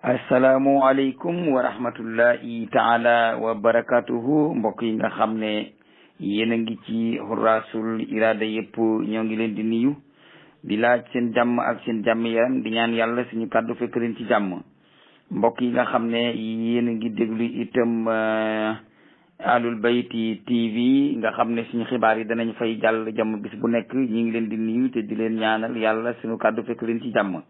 asalaamualeykum wa rahmatullahi taala wa barakatuhu mbokk yi nga xam ne yéen a ngi ci Hurrasul Irada yëpp ñoo ngi leen di nuyu di laaj seen jàmm ak seen jàmm yaram di ñaan yàlla suñu kàddu fekk leen ci jàmm mbokk yi nga xam ne yéen a ngi déglu itam Ahlul Bayti TV nga xam ne suñu xibaar yi danañ fay jàll jàmm bis bu nekk ñi ngi leen di nuyu te di leen ñaanal yàlla suñu kàddu fekk leen ci jàmm.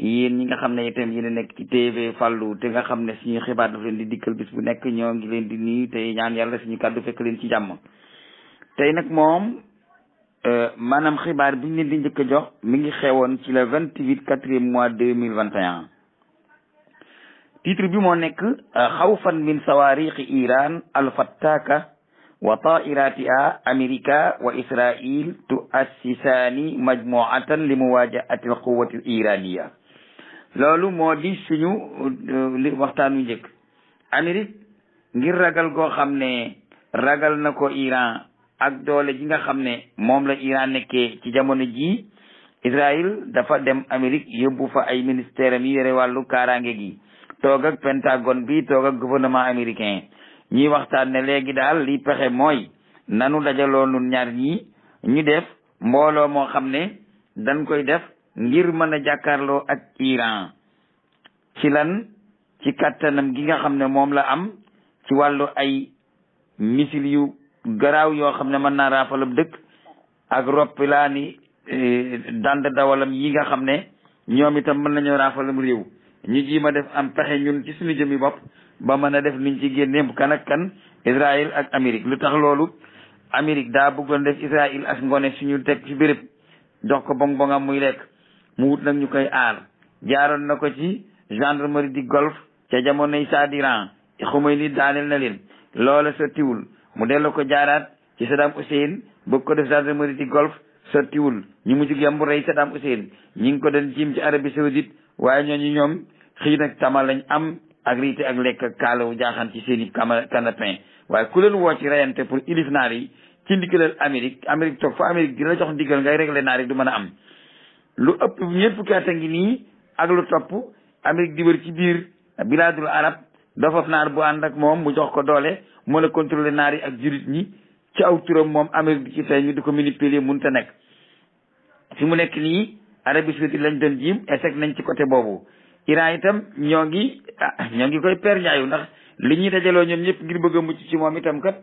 yéen ñi nga xam ne itam yéen a nekk ci TV Fallou te nga xam ne suñu xibaar daf leen di dikkal bis bu nekk ñoo ngi leen di nuyu te ñaan yàlla suñu kàddu fekk leen ci jàmm. tey nag moom maanaam xibaar bi ñu leen di njëkk a jox mi ngi xewoon ci le 28 quatrième mois 2021. titre bi moo nekk xawfan min sawaariqi Iran alfattaka wa tairatiha Amerika wa Israil tuassisaani majmuatan li muwajaati alquwati al iraniya. loolu moo di suñu waxtaanu njëkk. Amérique ngir ragal goo xam ne ragal na ko Iran ak doole ji nga xam ne moom la Iran nekkee ci jamono ji Israël dafa dem Amérique yóbbu fa ay ministère am yi yore wàllu kaaraange gi toog ak Pentagone bi toog ak gouvernement américain ñuy waxtaan ne léegi daal li pexe mooy nanu dajaloo nun ñaar ñii ñu def mbooloo moo xam ne dañ koy def ngir mën a jàkkaarloo ak Iran ci lan ci kattanam gi nga xam ne moom la am ci wàllu ay missile yu garaaw yoo xam ne mën naa raafalab dëkk ak roppilaani dand dawalam yi nga xam ne ñoom itam mën nañoo raafalam réew ñu jiima def am pexe ñun ci suñu jëmi bopp ba mën a def niñ ci génneem kan ak kan Israël ak Amérique lu tax loolu Amérique daa bëggoon def Israël ak ngone suñu teg ci béréb jox ko bong bongam muy lekk mu wut nag ñu koy aar jaaroon na ko ci gendarmerie di Golfe ca jamonoy Saad Iran Khomeini daaneel na leen loola sottiwul mu delloo ko jaaraat ci Saddam Hussein bëgg ko def gendarmerie di Golfe sottiwul ñu mujj yambu rey Saddam Hussein ñi ngi ko doon jiim ci Arabie Saoudite waaye ñooñu ñoom xëy nag tama lañ am ak riite ak lekk ak kaalawu jaaxaan ci seen i canapin waaye ku leen woo ci reyante pour ilif naar yi ci ndigalal Amérique toog fa Amérique di la jox ndigal ngay réglé naar yi du mën a am lu ëpp ñeent fukki at a ngi nii ak lu topp Amérique di wër ci biir bilaadul arab dofaf naar bu ànd ak moom mu jox ko doole mën a contrôler naar yi ak jurit ñi ci aw turam moom Amérique di ci tey ñu di ko manipuler mënut a nekk fi mu nekk nii Arabie Saoudite lañ doon jiim échec nañ ci côté boobu Iran itam ñoo ngi koy per ñaayu ndax li ñuy dajaloo ñoom ñëpp ngir bëgg a mucc ci moom itam kat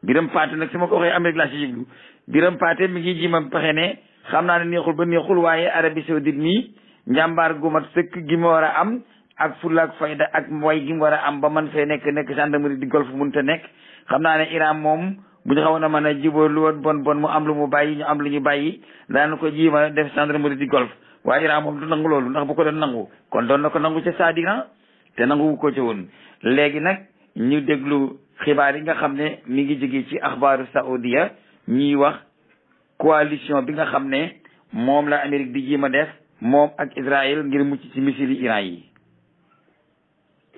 Biram Paate nag su ma ko waxee Amérique laa si jublu Biram Paate mi ngi jimam pexe ne xam naa ne neexul ba neexul waaye Arabie Saoudite nii njàmbaar gu mat sëkk gi ma war a am ak fulla ak fayda ak way gi mu war a am ba man fee nekk gendarmerie di Golfe mënut a nekk xam naa ne Iran moom bu ñu xawoon a mën a jubóo lu woon bon mu am lu mu bàyyi ñu am lu ñu bàyyi daan ko jiima def gendarmerie di Golfe waaye Iran moom du nangu loolu ndax bu ko doon nangu kon doon na ko nangu ca Saad Iran te nangu ko ca woon. léegi nag ñu déglu xibaar yi nga xam ne mi ngi jóge ci axbaaru Saoudia ñuy wax coalition bi nga xam ne moom la Amérique di jiima def moom ak Israël ngir mucc ci missile Iran yi.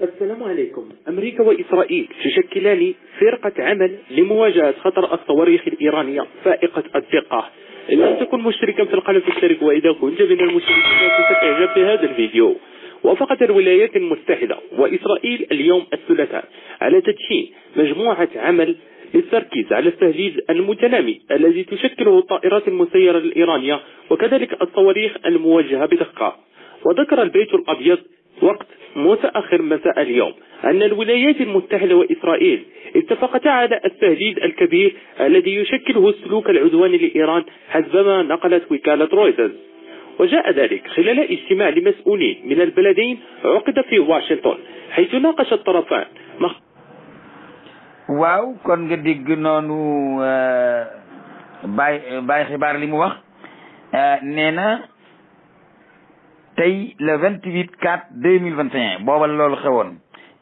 السلام عليكم. أمريكا وإسرائيل تشكلان فرقة عمل لمواجهة خطر الصواريخ الإيرانية فائقة الدقة. إن لم تكن مشتركا في القناة اشترك، وإذا كنت من المشتركين فلا تعجب بهذا الفيديو. وافقت الولايات المتحدة وإسرائيل اليوم الثلاثاء على تدشين مجموعة عمل للتركيز على التهديد المتنامي الذي تشكله الطائرات المسيرة الإيرانية وكذلك الصواريخ الموجهة بدقة. وذكر البيت الأبيض وقت متأخر مساء اليوم أن الولايات المتحدة وإسرائيل اتفقتا على التهديد الكبير الذي يشكله السلوك العدواني لإيران حسبما نقلت وكالة رويترز. وجاء ذلك خلال اجتماع لمسؤولين من البلدين عقد في واشنطن حيث ناقش الطرفان waaw kon nga dégg noonu Baye xibaar li mu wax nee na tey le 28/4/2021 booba loolu xewoon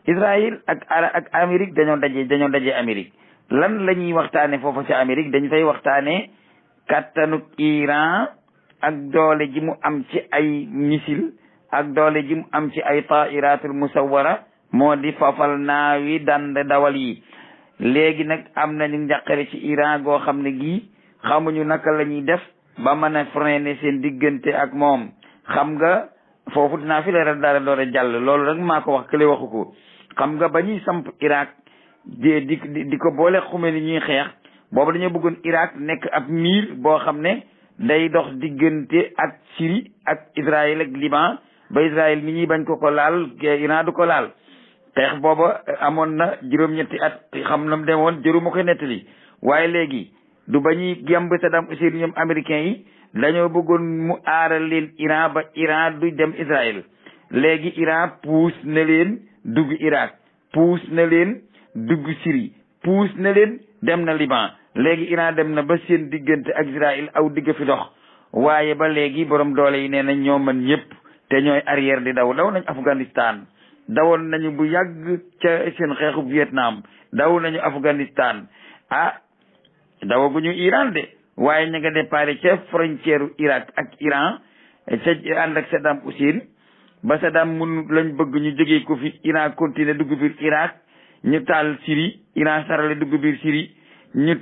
Israël ak Amérique dañoo daje Amérique lan la ñuy waxtaane foofu ci Amérique dañ fay waxtaane kattanuk Iran ak doole ji mu am ci ay missile ak doole ji mu am ci ay tairatul musawwara moo di fafal naawi dand dawal yi. léegi nag am nañu njàqare ci Iran goo xam ne gii xamuñu naka la ñuy def ba mën a freiner seen diggante ak moom xam nga foofu dinaa fi leeral dara doore jàll loolu rek maa ko wax kële waxu ko xam nga ba ñuy samp Irak di ko boole xume ni ñuy xeex boobu dañoo bëggoon Irak nekk ab miir boo xam ne day dox diggante ak Syrie ak Israël ak Liban ba Israël mi ñuy bañ ko laal Iran du ko laal xeex booba amoon na juróom-ñetti at xam na mu demoon jëruma koy nettali waaye léegi du ba ñuy gemb Saddam Hussein ñoom américains yi dañoo bëggoon mu aaral leen Iran ba Iran du dem Israël léegi Iran puus na leen dugg Irak puus na leen dugg Syrie puus na leen dem na Liban léegi Iran dem na ba seen diggante ak Israël aw digg fi dox waaye ba léegi borom doole yi nee nañ ñoo mën ñëpp te ñooy arrière di daw nañ Afghanistan dawoon nañu bu yàgg ca seen xeexu Vietnam daw nañu Afghanistan dawaguñu Iran de waaye ña nga déparé ca frontière Irak ak Iran ca ànd ak Saddam Hussein ba Saddam mun lañ bëgg ñu jógee ko fi Iran continuer dugg biir Irak ñu taal Syrie Iran sarale dugg biir Syrie ñu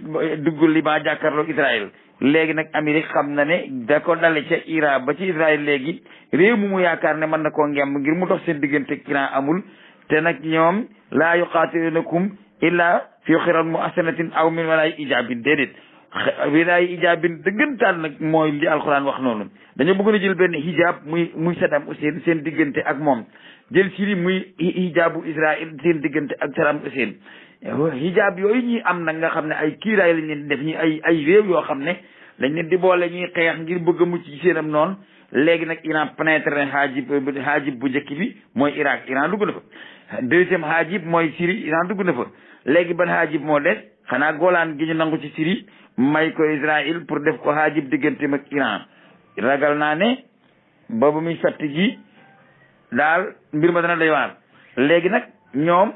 dugg Liban jàkkaarloo Israël léegi nag Amérique xam na ne da ko dale ca Iran ba ci Israël léegi réew mu yaakaar ne mën na koo ngemb ngir mu dox seen diggante ak Iran amul te nag ñoom laa yuqaatilunakum illa fi xiran muhassanatin aw min walaay ijaabin déedéet walaay ijaabin dëggantaan nag mooy li alxuraan wax noonu dañoo bëggoon a jël benn hijab muy Saddam Hussein seen diggante ak moom jël Syrie muy hijabu Israël seen diggante ak Saddam Hussein hijab yooyu ñuy am nag nga xam ne ay kiiraay lañ leen di def ñi ay réew yoo xam ne dañ leen di boole ñuy xeex ngir bëgg a mucc ci seenam noonu léegi nag Iran pénétré na haajib bu njëkk bi mooy Irak Iran dugg na fa deuxième haajib mooy Syrie Iran dugg na fa léegi ban haajib moo des xanaa Golan gi ñu nangu ci Syrie may ko Israël pour def ko haajib digganteem ak Iran ragal naa ne boobu muy fett ji daal mbir ma dana doy waar léegi nag ñoom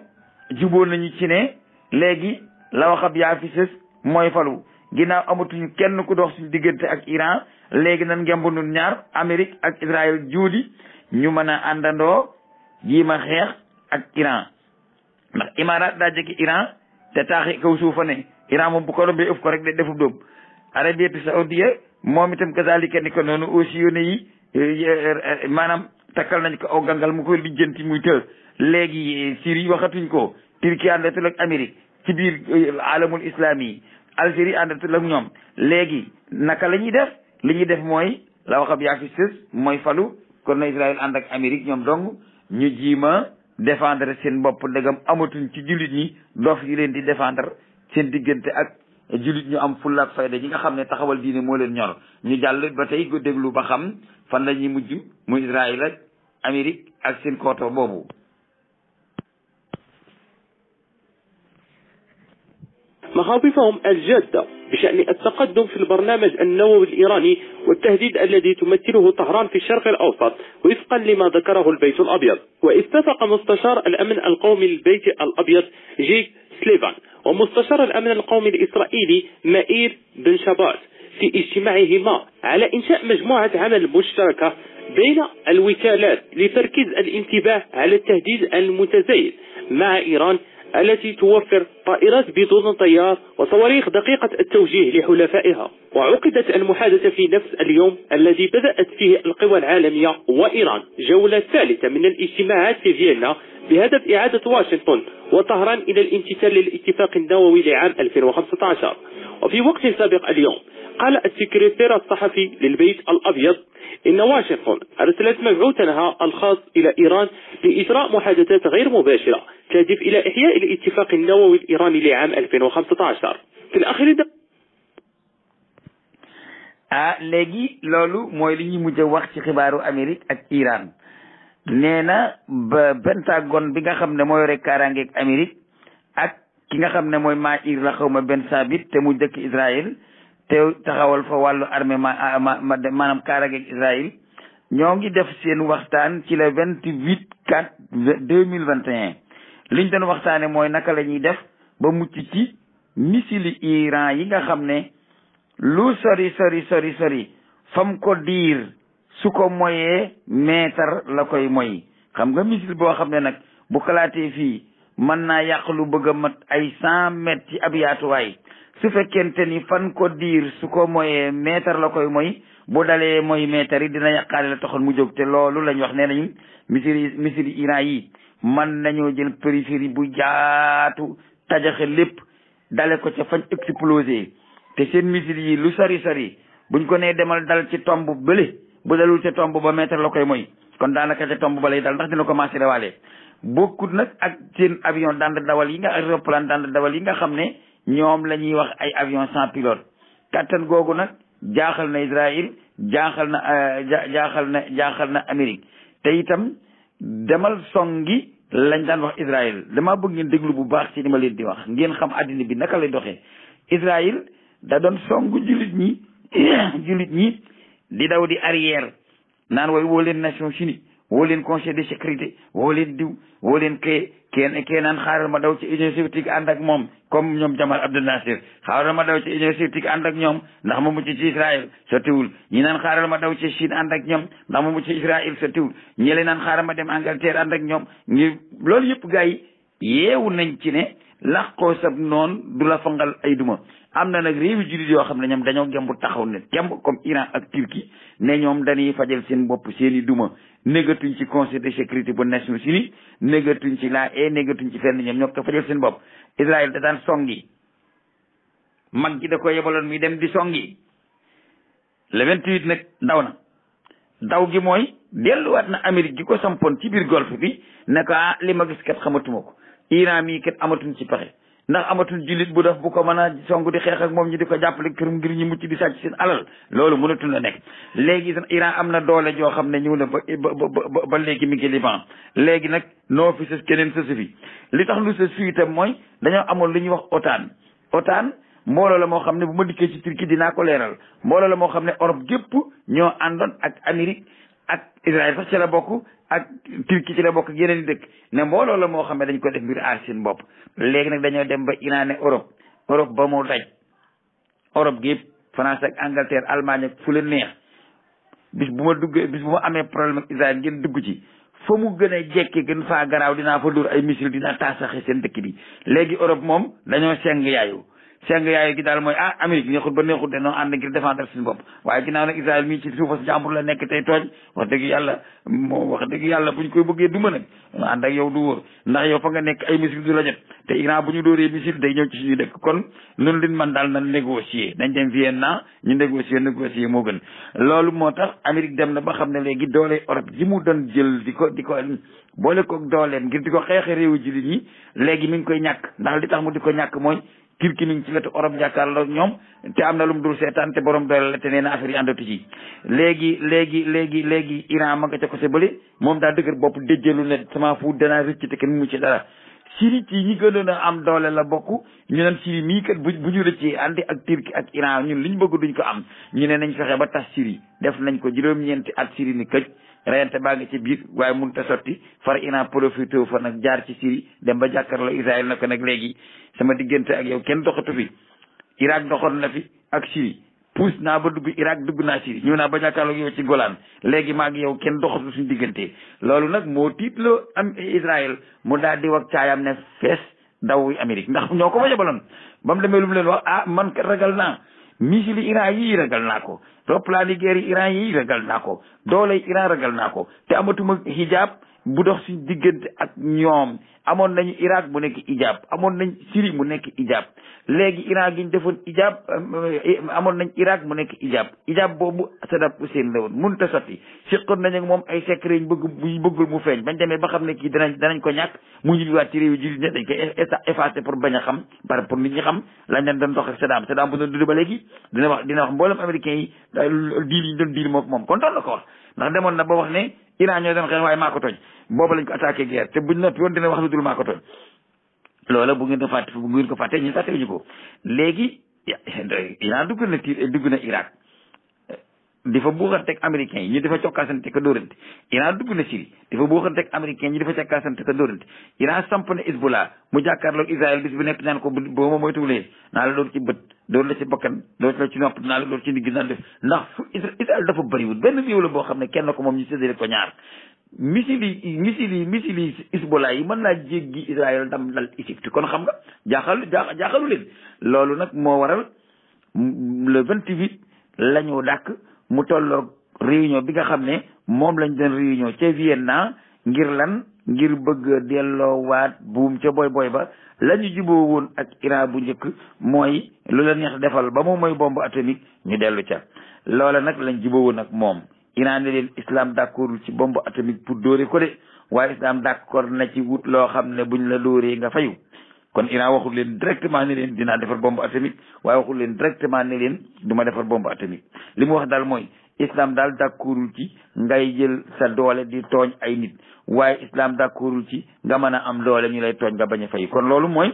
jubóo nañu ci ne léegi la waxab yaa fi sës mooy falu ginnaaw amatuñu kenn ku dox suñu diggante ak Iran léegi nan ngemb nun ñaar Amérique ak Israël juudi ñu mën a àndandoo jiima xeex ak Iran ndax Imaaraat daa jege Iran te taaxi kaw suufa ne Iran moom bu ko rombee ëf ko rek de defub dóob Arabie Saoudia moom itam kazalika ni ko noonu aussi yónne yi maanaam takkal nañ ko aw gangal mu koy lijjanti muy të léegi Syrie waxatuñ ko Turquie àndatul ak Amérique ci biir alamul islami Algérie àndatul ak ñoom léegi naka la ñuy def li ñuy def mooy la waxab yaa fi sës mooy falu kon na Israël ànd ak Amérique ñoom dong ñu jiima défendre seen bopp ndegam amatuñ ci jullit ñi dof yi leen di défendre seen diggante ak jullit ñu am fulla ak fayda ñi nga xam ne taxawal diine moo leen ñor ñu jàll ba tey ko déglu ba xam fan la ñuy mujj muy Israël ak Amérique ak seen kooto boobu. مخاوفهم الجادة بشأن التقدم في البرنامج النووي الإيراني والتهديد الذي تمثله طهران في الشرق الأوسط وفقا لما ذكره البيت الأبيض. واتفق مستشار الأمن القومي للبيت الأبيض جيك سليفان ومستشار الأمن القومي الإسرائيلي مائير بن شابات في اجتماعهما على إنشاء مجموعة عمل مشتركة بين الوكالات لتركيز الانتباه على التهديد المتزايد مع إيران التي توفر طائرات بدون طيار وصواريخ دقيقة التوجيه لحلفائها. وعقدت المحادثة في نفس اليوم الذي بدأت فيه القوى العالمية وإيران جولة ثالثة من الاجتماعات في فيينا بهدف إعادة واشنطن وطهران إلى الامتثال للاتفاق النووي لعام 2015. وفي وقت سابق اليوم قال السكرتير الصحفي للبيت الأبيض إن واشنطن أرسلت مبعوثها الخاص إلى إيران لإجراء محادثات غير مباشرة تهدف إلى إحياء الاتفاق النووي الإيراني لعام 2015. في الأخير léegi loolu mooy li ñuy mujj a wax ci xibaaru Amérique ak Iran nee na ba Pentagone bi nga xam ne moo yore kaaraangeeg Amérique ak ki nga xam ne mooy Maïr la xaw ma Ben Sabit te mu dëkk Israël te taxawal fa wàllu armée maanaam kaaraangeeg Israël ñoo ngi def seen waxtaan ci le 28/4/2021 liñ doon waxtaane mooy naka la ñuy def ba mucc ci missile Iran yi nga xam ne lu sori fam ko diir su ko moyee mètre la koy moy xam nga missile boo xam ne nag bu kalaatee fii mën naa yàq lu bëgg a mat ay 100 mètres ci ab yaatuwaay su fekkente ni fan ko diir su ko moyee mètre la koy moy bu dalee mooy mètre yi dina yàqaale la taxoon mu jóg te loolu lañ wax nee nañu missile Iran yi man nañoo jël périphérie bu jaatu tajaxe lépp dale ko ca fañ explosé te seen missile yi lu sori buñ ko nee demal dal ci tomb bële bu dalul ca tomb ba mètre la koy mooy kon daanaka ca tomb ba lay dal ndax dina ko commencé waale bokkut nag ak seen avion dand dawal yi nga aéroplane dand dawal yi nga xam ne ñoom la ñuy wax ay avion sans pilote kattan googu nag jaaxal na Israël jaaxal na Amérique te itam demal songi lañ daan wax Israël dama bëgg ngeen déglu bu baax ci ni ma leen di wax ngeen xam addina bi naka lay doxee Israël da doon songu jullit ñi di daw di arrière naan way woo leen Nations Unies woo leen Conseil de sécurité woo leen diw woo leen kee naan xaaral ma daw ci Union soviétique ànd ak moom comme ñoom Jamal Abdel Nasser xaaral ma daw ci Union soviétique ànd ak ñoom ndax ma mucc ci Israël sottiwul ñi naan xaaral ma daw ci Chine ànd ak ñoom ndax ma mucc ci Israël sottiwul ñële naan xaaral ma dem Angleterre ànd ak ñoom loolu yëpp gars yi yeewu nañ ci ne laqoo sab noonu du la fangal ay duma am na nag réewi jullit yoo xam ne ñoom dañoo gembu taxaw ne temb comme Iran ak Turquie ne ñoom dañuy fajal seen bopp seen i duma négatuñ ci Conseil de sécurité bu Nations Unies négatuñ ci négatuñ ci fenn ñoom ñoo ko fajal seen bopp Israël da daan songi mag gi da ko yebaloon muy dem di songi le 28 nag daw gi mooy delluwaat na Amérique gi ko sampoon ci biir golfe bi ne ko li ma gis kat xamatuma ko Iran mii kat amatuñ ci pexe ndax amatul jullit bu def bu ko mën a song di xeex ak moom ñi di ko jàppale kërum ngir ñu mucc di sàcc seen alal loolu mënatul la nekk léegi Iran am na doole joo xam ne ñëw na ba léegi mi ngi Liban léegi nag noo fi sës keneen sësu fi li tax lu sës fi itam mooy dañoo amoon lu ñuy wax OTAN mbooloo la moo xam ne bu ma dikkee ci Turquie dinaa ko leeral mbooloo la moo xam ne Europe gépp ñoo àndoon ak Amérique ak Israël sax ci la bokk ak Turquie ci la bokk ak yeneen i dëkk ne mbooloo la moo xam ne dañ ko def mbir aar seen bopp léegi nag dañoo dem ba Iran ne Europe ba mu daj Europe gi yëpp France ak Angleterre Allemagne ak fu leen neex bis bu ma amee problème ak Israël ngeen dugg ci fa mu gën a jekke gën faa garaaw dinaa fa dóor ay missile dinaa taasaxe seen dëkk bi léegi Europe moom dañoo seng yaayu gi daal mooy Amérique neexut ba neexut de noo ànd ngir défendre suñu bopp waaye ginnaaw nag Israël mii ci suufa si jàmbur la nekk tey tooñ wax dëgg yàlla buñ koy bëggee duma nag ànd ak yow du wóor ndax yow fa nga nekk ay missile du la jot te Iran bu ñu dóoree missile day ñëw ci suñu dëkk kon loolu liñ man daal na négocier nañ dem Vienna ñu négocier moo gën loolu moo tax Amérique dem na ba xam ne léegi doole Europe ji mu doon jël di ko boole ko dooleem ngir di ko xeexe réewu jullit ñi léegi mi ngi koy ñàkk ndax li tax mu di ko ñàkk mooy Turquie mi ngi ci wetu Europe jàkkaarloo ñoom te am na lu mu dul seetaan te borom doole la te nee na affaire yi àndatu ci léegi Iran ma nga ca ko se bële moom daa dëgër bopp déjjalu ne sama fu danaa rëcc te kenn mu ci dara Syrie ci ñi gënoon a am doole la bokk ñu naan Syrie mii kat bu ñu rëccee àndi ak Turquie ak Iran ñun liñ bëgg duñ ko am ñu ne nañ fexe ba tas Syrie def nañ ko juróom-ñeenti at Syrie ni këj reyante baa ngi ci biir waaye mënut a sotti far Iran profité fa nag jaar ci Syrie dem ba jàkkaarloo Israël na ko nag léegi sama diggante ak yow kenn doxatu fi Irak doxoon na fi ak Syrie puus naa ba dugg Irak dugg naa Syrie ñëw naa ba jàkkaarloo yow ci Golan léegi maa ngi yow kenn doxatu suñu diggante loolu nag moo tiitloo am Israël mu daal di wax caayam ne fees daw Amérique ndax ñoo ko fa jabaloon ba mu demee lu mu leen wax man kat ragal naa missile Iran yii ragal naa ko roplaani guerre Iran yii ragal naa ko doole Iran ragal naa ko te amatuma hijab bu dox suñ diggante ak ñoom amoon nañu Irak mu nekk hijab amoon nañ Syrie mu nekk hijab léegi Iran gi ñu defoon hijab amoon nañ Irak mu nekk hijab boobu Saddam Hussein la woon mënut a sotti seqoon nañ ak moom ay secret ñu bëggul mu feeñ bañ demee ba xam ne kii danañ ko ñàkk mu ñibbiwaat ci réew yi jullit ne dañ koy effacé pour bañ a xam pour nit ñi xam lañ leen doon dox ak Saddam bu doon dund ba léegi dina wax mboolem américain yi diil yi ñu doon diil moom kon doon la ko wax ndax demoon na ba wax ne Iran ñoo doon xeex waaye maa ko tooñ booba lañ ko attaqué guerre te buñ noppi woon dina wax lu dul maa ko tooñ loola bu ngeen ko fàtte ñu fàttewuñu ko léegi Iran dugg na Irak di fa buuxanteeg américains yi ñu di fa cokkaasante ko dóorante Iran dugg na Syrie di fa buuxanteeg américains yi ñu di fa cokkaasante ko dóorante Iran samp na Hezbollah mu jàkkaarloog Israël bis bu nekk ñaan ko boo ma moytuwulee naa la doon ci bët door la ci bakkan door la ci nopp naa la door ci ndigg naa def ndax fu Israël dafa bëriwul benn réew la boo xam ne kenn ko moom ñu séddale ko ñaar missile Hezbollah yi mën naa jéggi Israël dam dal Égypte kon xam nga jaaxalu leen loolu nag moo waral le 28 la ñu dàkk mu tolloog réunion bi nga xam ne moom lañ doon réunion ca Vienna ngir bëgg delloowaat buum ca boy ba la ñu juboo woon ak Iran bu njëkk mooy lu la neex defal ba moom mooy bombe atomique ñu dellu ca loola nag lañ juboo woon ak moom Iran ne leen islam d'accordul ci bombe atomique pour dóore ko de waaye islam d'accord na ci wut loo xam ne buñ la dóoree nga fayu kon Iran waxul leen directement ne leen dinaa defar bombe atomique waaye waxul leen directement ne leen du ma defar bombe atomique li mu wax daal mooy islam daal d'accordul ci ngay jël sa doole di tooñ ay nit waaye islam d'accordul ci nga mën a am doole ñu lay tooñ nga bañ a fay kon loolu mooy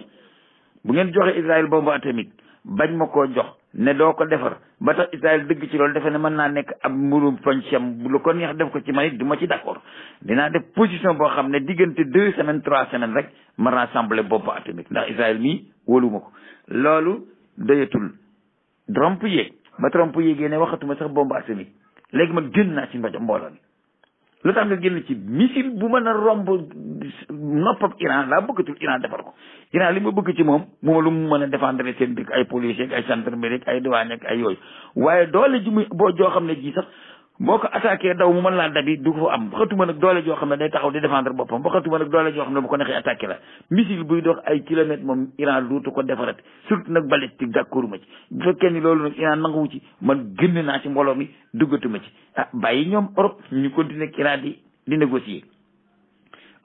bu ngeen joxe Israël bombe atomique bañ ma koo jox ne doo ko defar ba tax Israël dëgg ci loolu defe ne mën naa nekk ab mburum poñcem bu lu ko neex def ko ci man it du ma ci d'accord dinaa def position boo xam ne diggante 2 semaines 3 semaines rek ma rassembler bombe atomique ndax Israël mii wóoluma ko loolu doyatul Trump yéeg ba Trump yéegee ne waxatuma sax bombe atomique léegi man génn naa ci mbooloo mi lu tax nga génn ci missile bu mën a romb noppam Iran laa bëggatul Iran defar ko Iran li ma bëgg ci moom lu mu mën a défendre seen dëkk ay policiers ak ay gendarmerie ak ay douane ak ay yooyu waaye doole ji muy boo joo xam ne ji sax boo ko attaqué daw mu mën laa dabi du ko am waxatuma nag doole joo xam ne day taxaw di défendre boppam waxatuma nag doole joo xam ne bu ko neexee attaqué la missile buy dox ay kilomètres moom Iran duutu ko defarat surtout nag balistique d'accord ma ci bu fekkee ni loolu nag Iran nanguwu ci man génn naa ci mbooloo mi duggatuma ci bàyyi ñoom Europe ñu continuer ak Iran di négocier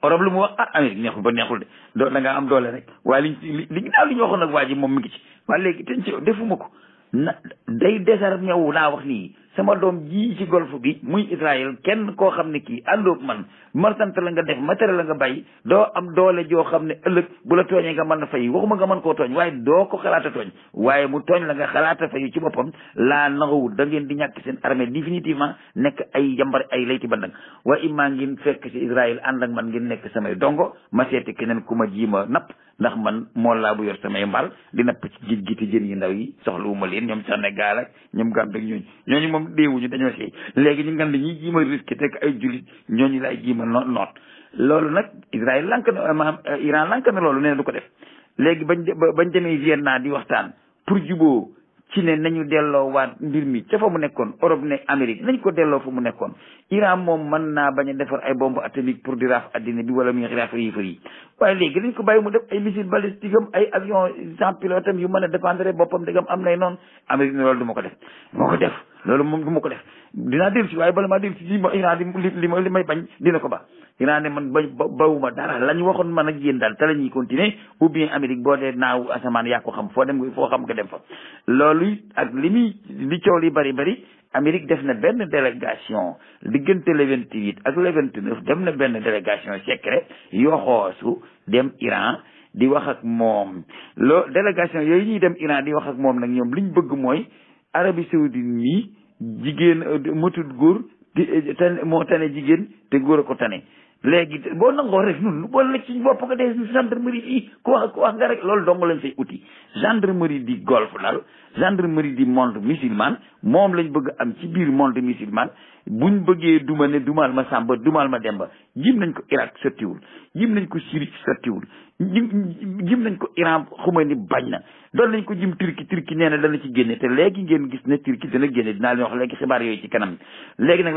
Europe lu mu wax Amérique neexul ba neexul de da ngaa am doole rek waaye li ginnaaw li ñu waxoon nag waa ji moom mi ngi ci waaye léegi ten ci defuma ko day désarmé wu laa wax nii sama doom ji ci golfe bi muy Israël kenn koo xam ne kii àndoog man sant la nga def matériel la nga bàyyi doo am doole joo xam ne ëllëg bu la tooñee nga mën a fay waxuma nga mën koo tooñ waaye doo ko xalaata tooñ waaye mu tooñ la nga xalaata fayu ci boppam laa nanguwul da ngeen di ñàkk seen armée définitivement nekk ay yambar ay layti bandang waaye immaa ngeen fekk ci Israël ànd ak man ngeen nekk samay dongo ma seeti keneen ku ma jiima napp ndax man moo laa bu yor samay mbal di napp ci géej gi te jën yi ndaw yi soxlawuma leen ñoom Sénégal ak ñoom Gambie ak ñooñu moom déewuñu dañoo seey léegi ñu ngan ñi jiima risque te ay jullit ñooñu laay jiima noot loolu nag Israël lank na maanaam Iran lank na loolu nee na du ko def léegi bañ demee Vienna di waxtaan pour juboo ci ne nañu delloo waat mbir mi ca fa mu nekkoon Europe ne Amérique nañ ko delloo fa mu nekkoon Iran moom mën naa bañ a defar ay bombe atomique pour di raaf addina bi wala muy raaf yi waaye léegi dañ ko bàyyi mu def ay missile balistique am ay avion sans pilote am yu mën a défendre boppam dëggam am nay noonu Amérique ne loolu du ma ko def moo ko def loolu moom du ma ko def dinaa dellu si waaye bala maa dellu si li ma Iran li may bañ dina ko ba Iran ne man bawuma dara la ñu waxoon man ak yéen daal te la ñuy continuer ou bien Amérique boo dee naaw asamaan yaa ko xam foo xam nga dem fa loolu ak li coow li bari Amérique def na benn délégation diggante le 28 ak le 29 dem na benn délégation secret yoo xoosu dem Iran di wax ak moom délégation yooyu ñuy dem Iran di wax ak moom nag ñoom liñ bëgg mooy Arabie Saoudite mi jigéen matut góor moo tane jigéen te góor a ko tane léegi boo nangoo rek ñun boo nekk ci bopp nga dee gendarmerie fii ku wax nga rek loolu dong lañ fay uti gendarmerie di golfe daal gendarmerie di monde musulman moom lañ bëgg am ci biir monde musulman buñ bëggee duma ne dumaal ma Samba dumaal ma Demba jim nañ ko Irak sottiwul jim nañ ko Syrie sottiwul jim nañ ko Iran xumay ni bañ na doon nañ ko jim Turquie nee na dana ci génne te léegi ngeen gis ne Turquie dana génne dinaa leen wax léegi xibaar yooyu ci kanam léegi nag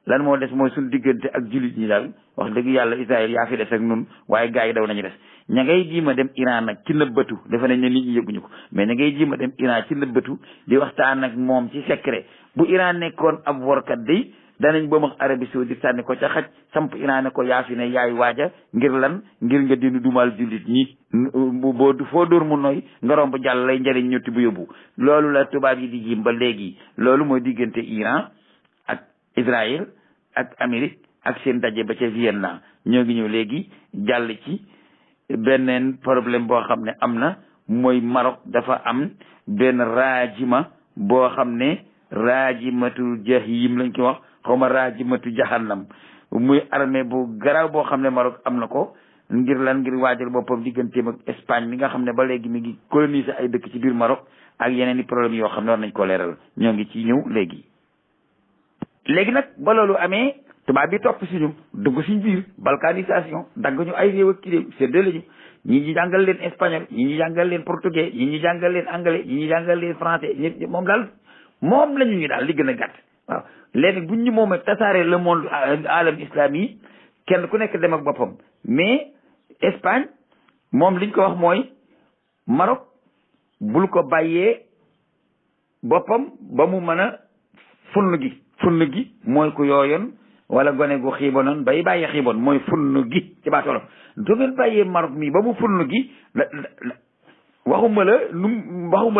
lan moo des mooy suñu diggante ak jullit ñi daal wax dëgg yàlla Israël yaa fi des ak nun waaye gars yi daw nañu des ña ngay jiima dem Iran nag ci nëbbatu defe nañ ne nit ñi yëguñu ko mais ña ngay jiima dem Iran ci nëbbatu di waxtaan ak moom ci secret bu Iran nekkoon ab workat day danañ ba max Arabie Saoudite sànni ko ca xaj samp Iran ne ko yaa fi ne yaay waaja ngir lan ngir nga dinu dumal jullit ñi boo foo dóor mu nooy nga romb jàll lay njëriñ ñotti bu yóbbu loolu la tubaab yi di jiim ba léegi loolu mooy diggante Iran ak Israël ak Amérique ak seen daje ba ca Vienna ñoo ngi ñëw léegi jàll ci beneen problème boo xam ne am na mooy Maroc dafa am benn raajima boo xam ne raajimatu jahim lañ ko wax xaw ma raajimatu jahannam muy armée bu garaaw boo xam ne Maroc am na ko ngir lan ngir waajal boppam digganteem ak Espagne mi nga xam ne ba léegi mi ngi coloniser ay dëkk ci biir Maroc ak yeneen i problème yoo xam ne war nañ ko leeral ñoo ngi ci ñëw léegi nag ba loolu amee tubaab bi topp suñu dugg suñ biir balkanisation dagg ñu ay réew ak ci réew séddale ñu ñi ñu jàngal leen espagnol ñi ñu jàngal leen portugais ñi ñu jàngal leen anglais ñi ñu jàngal leen français ñëpp moom lañu ñu daal li gën a gàtt waaw léegi buñ ñu moom tasaare le monde alam islam yi kenn ku nekk dem ak boppam mais Espagne moom liñ ko wax mooy Maroc bul ko bàyyee boppam ba mu mën a funn gi mooy ku yooyoon wala gone gu xiibonoon bay bàyyi xiibon mooy funn gi ci baatolof du ngeen bàyyee Maroc mi ba mu funn gi waxuma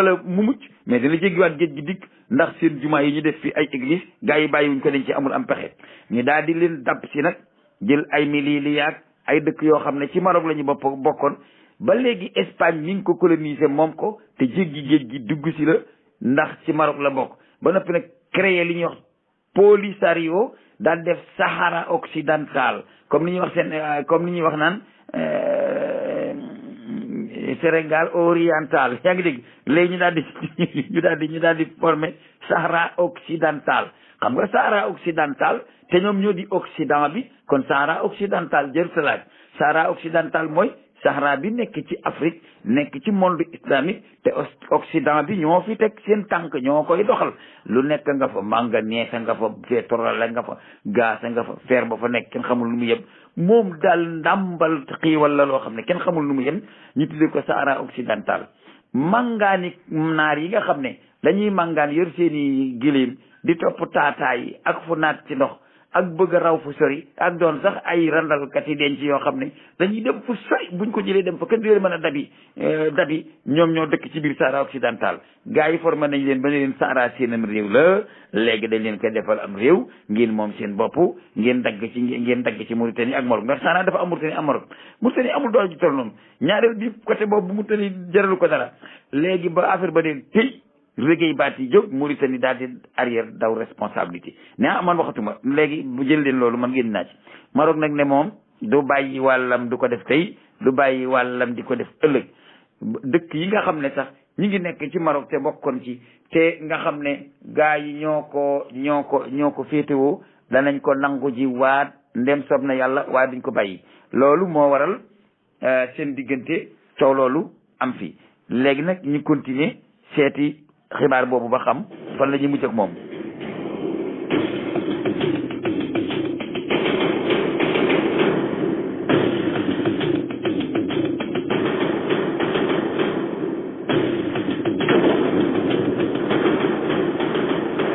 la mu mucc mais dina jéggiwaat géej gi dikk ndax seen jumaa yi ñu def fi ay église gars yi bàyyiwuñ ko dañ ci amul am pexe ñu daal di leen dàpp si nag jël ay miliyaak ay dëkk yoo xam ne ci Maroc la ñu bokkoon ba léegi Espagne mi ngi ko colonisé moom ko te jéggi géej gi dugg si la ndax ci Maroc la bokk ba noppi nag créé li ñuy wax Polisario daal def Sahara occidental comme ni ñuy wax naan Sénégal oriental yaa ngi dégg léegi ñu daal di former Sahara occidental xam nga Sahara occidental te ñoom ñoo di Occident bi kon Sahara occidental jërtalaaj Sahara occidental mooy Sahara bi nekk ci Afrique nekk ci monde islamique te Occident bi ñoo fi teg seen tànk ñoo koy doxal lu nekk nga fa manganèse nga fa pétrole nga fa gaz nga fa fer ba fa nekk kenn xamul nu mu yem moom daal ndàmbal xiiwal la loo xam ne kenn xamul nu mu yem ñu tuddee ko Sahara occidental mangaani naar yi nga xam ne dañuy mangaan yor seeni giléem di topp taataay ak fu naat ci ndox ak bëgg a raw fu sori ak doon sax ay randalkat yi denc yoo xam ne dañuy dem fu sori buñ ko jëlee dem fa kenn du leen mën a dabi ñoom ñoo dëkk ci biir Sahara occidental gars yi formé nañ leen ba ne leen Sahara seenam réew la léegi dañ leen koy defal am réew ngeen moom seen bopp ngeen dagg ci Mauritanie ak Maroc ndax Sahara dafa am Mauritanie am Maroc Mauritanie amul doole ji toll noonu ñaareel bi côté boobu Mauritanie jaralu ko dara léegi ba affaire ba dee tey liggéey baat yi jóg Mauritanie daal di arrière daw responsabilité ne man waxatuma léegi bu jël leen loolu man ngeen naa ci Maroc nag ne moom du bàyyi wàllam du ko def tey du bàyyi wàllam di ko def ëllëg dëkk yi nga xam ne sax ñi ngi nekk ci Maroc te bokkoon ci te nga xam ne gaa yi ñoo ko féetewoo danañ ko nangu ji waat ndem soob na yàlla waaye duñ ko bàyyi loolu moo waral seen diggante coow loolu am fi léegi nag ñu continuer seeti xibaar boobu ba xam fan la ñuy mucc ak moom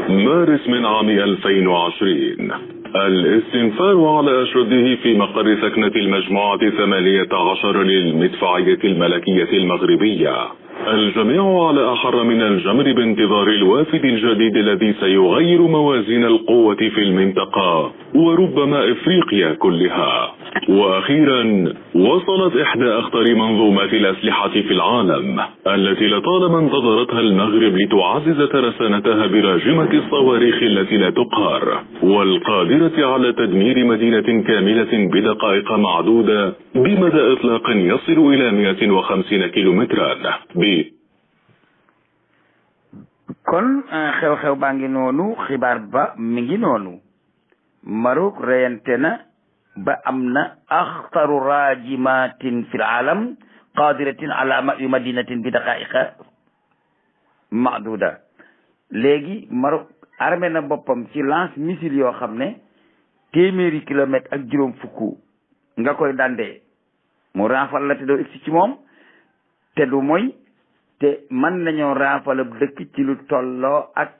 مارس من عام 2020 الاستنفار على أشده في مقر سكنة المجموعة 18 للمدفعية الملكية المغربية. الجميع على أحر من الجمر بانتظار الوافد الجديد الذي سيغير موازين القوة في المنطقة وربما إفريقيا كلها. وأخيرا وصلت إحدى أخطر منظومات الأسلحة في العالم التي لطالما انتظرتها المغرب لتعزز ترسانتها براجمة الصواريخ التي لا تقهر والقادرة على تدمير مدينة كاملة بدقائق معدودة بمدى إطلاق يصل إلى 150 كيلومترا. kon xew-xew baa ngi noonu xibaar ba mi ngi noonu Maroc reyante na ba am na axtaru rajimatin fi alam qadiratin ala ma'i madinatin bi daqaiqa maaduda léegi Maroc armé na boppam ci lance missile yoo xam ne téeméeri kilomètre ak juróom fukk nga koy dandee mu raafal la te doo egsi ci moom te du mooy te mën nañoo raafalab dëkk ci lu tolloo ak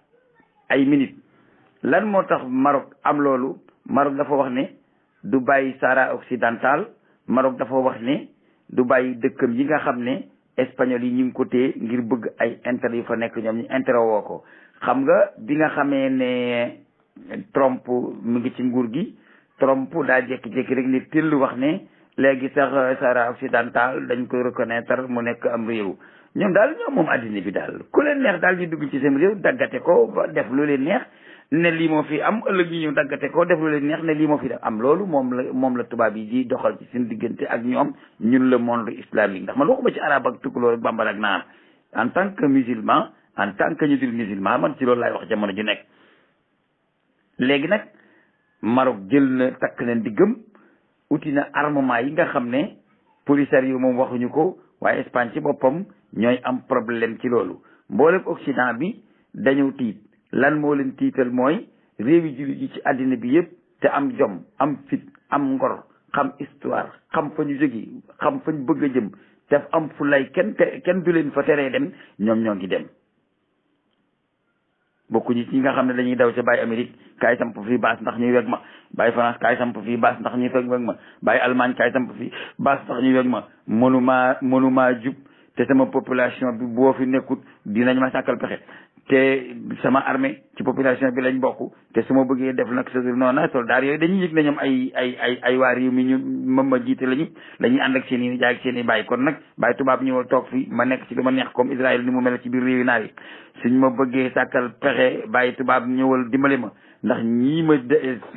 ay minutes lan moo tax Maroc am loolu Maroc dafa wax ne du bàyyi Sahara occidental Maroc dafa wax ne du bàyyi dëkkam yi nga xam ne espagnol yi ñu ngi ko téye ngir bëgg ay intérêt yu fa nekk ñoom ñu intérêt woo ko xam nga bi nga xamee ne Trump mu ngi ci nguur gi Trump daa jékki-jékki rek ni till wax ne léegi sax Sahara occidental dañ koy reconnaître mu nekk am réew ñoom daal ñoom moom addina bi daal ku leen neex daal ñu dugg ci seen réew daggate ko ba def lu leen neex ne lii moo fi am ëllëg ñu ñëw daggate ko def lu leen neex ne lii moo fi def am loolu moom la tubaab yi di doxal ci seen diggante ak ñoom ñun le monde islamique ndax man waxuma ci arabe ak tukulóor ak bambara ak naar en tant que musulman en tant que ñu dul musulman man ci loolu laay wax jamono ju nekk. léegi nag Maroc jël na takk na diggam uti na armement yi nga xam ne Polisario moom waxuñu ko waaye Espagne ci boppam ñooy am problème ci loolu mboolem Occident bi dañu tiit lan moo leen tiital mooy réewi jullit yi ci àddina bi yëpp te am jom am fit am ngor xam histoire xam fa ñu jóge xam fa ñu bëgg a jëm te am fu lay kenn du leen fa teree dem ñoom ñoo ngi dem bokkuñu ci nga xam ne dañuy daw ca bàyyi Amérique kaay samp fii baas ndax ñuy weg ma bàyyi France kaay samp fii baas ndax ñuy weg ma bàyyi Allemagne kaay samp fii baas ndax ñuy weg ma mënumaa jub te sama population bi boo fi nekkut dinañ ma sàkkal pexe te sama armée ci population bi lañ bokk te su ma bëggee def nag sa noona soldat yooyu dañuy yëg ne ñoom ay waa réew mi ñu ma jiite lañu dañuy ànd ak seen i jaay ak seen i bàyyi kon nag bàyyi tubaab ñëwal toog fi ma nekk ci lu ma neex comme Israël ni mu mel ci biir réewi naar yi suñ ma bëggee sàkkal pexe bàyyi tubaab ñëwal dimbali ma ndax ñii ma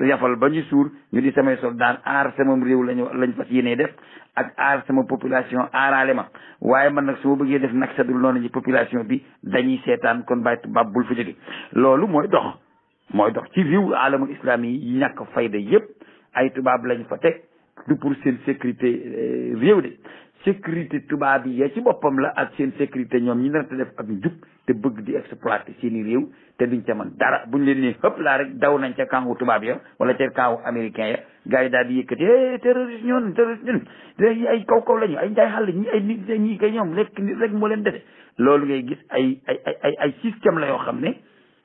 yafal ba ñu suur ñu di samay soldat aar sama réew lañ fas yéenee def ak aar sama population aaraale ma waaye man nag su ma bëggee def nag sadul noonu ci population bi dañuy seetaan kon bàyyi tubaab bul fa jóge loolu mooy dox ci réew alamul islami yi ñàkk fayda yépp ay tubaab lañ fa teg du pour seen sécurité réew de sécurité tubaab yi ya ci boppam la ak seen sécurité ñoom ñi narata def ak njub te bëgg di exploiter seeni réew te duñ ca man dara buñ leen ne xëpp laa rek daw nañ ca campu tubaab ya wala ca campu américain ya gars yi daal di yëkkati terroriste ñun léegi ay kaw lañu ay njaay xàll ñi ay nit ñi kay ñoom lekk nit rek moo leen dese loolu ngay gis ay système la yoo xam ne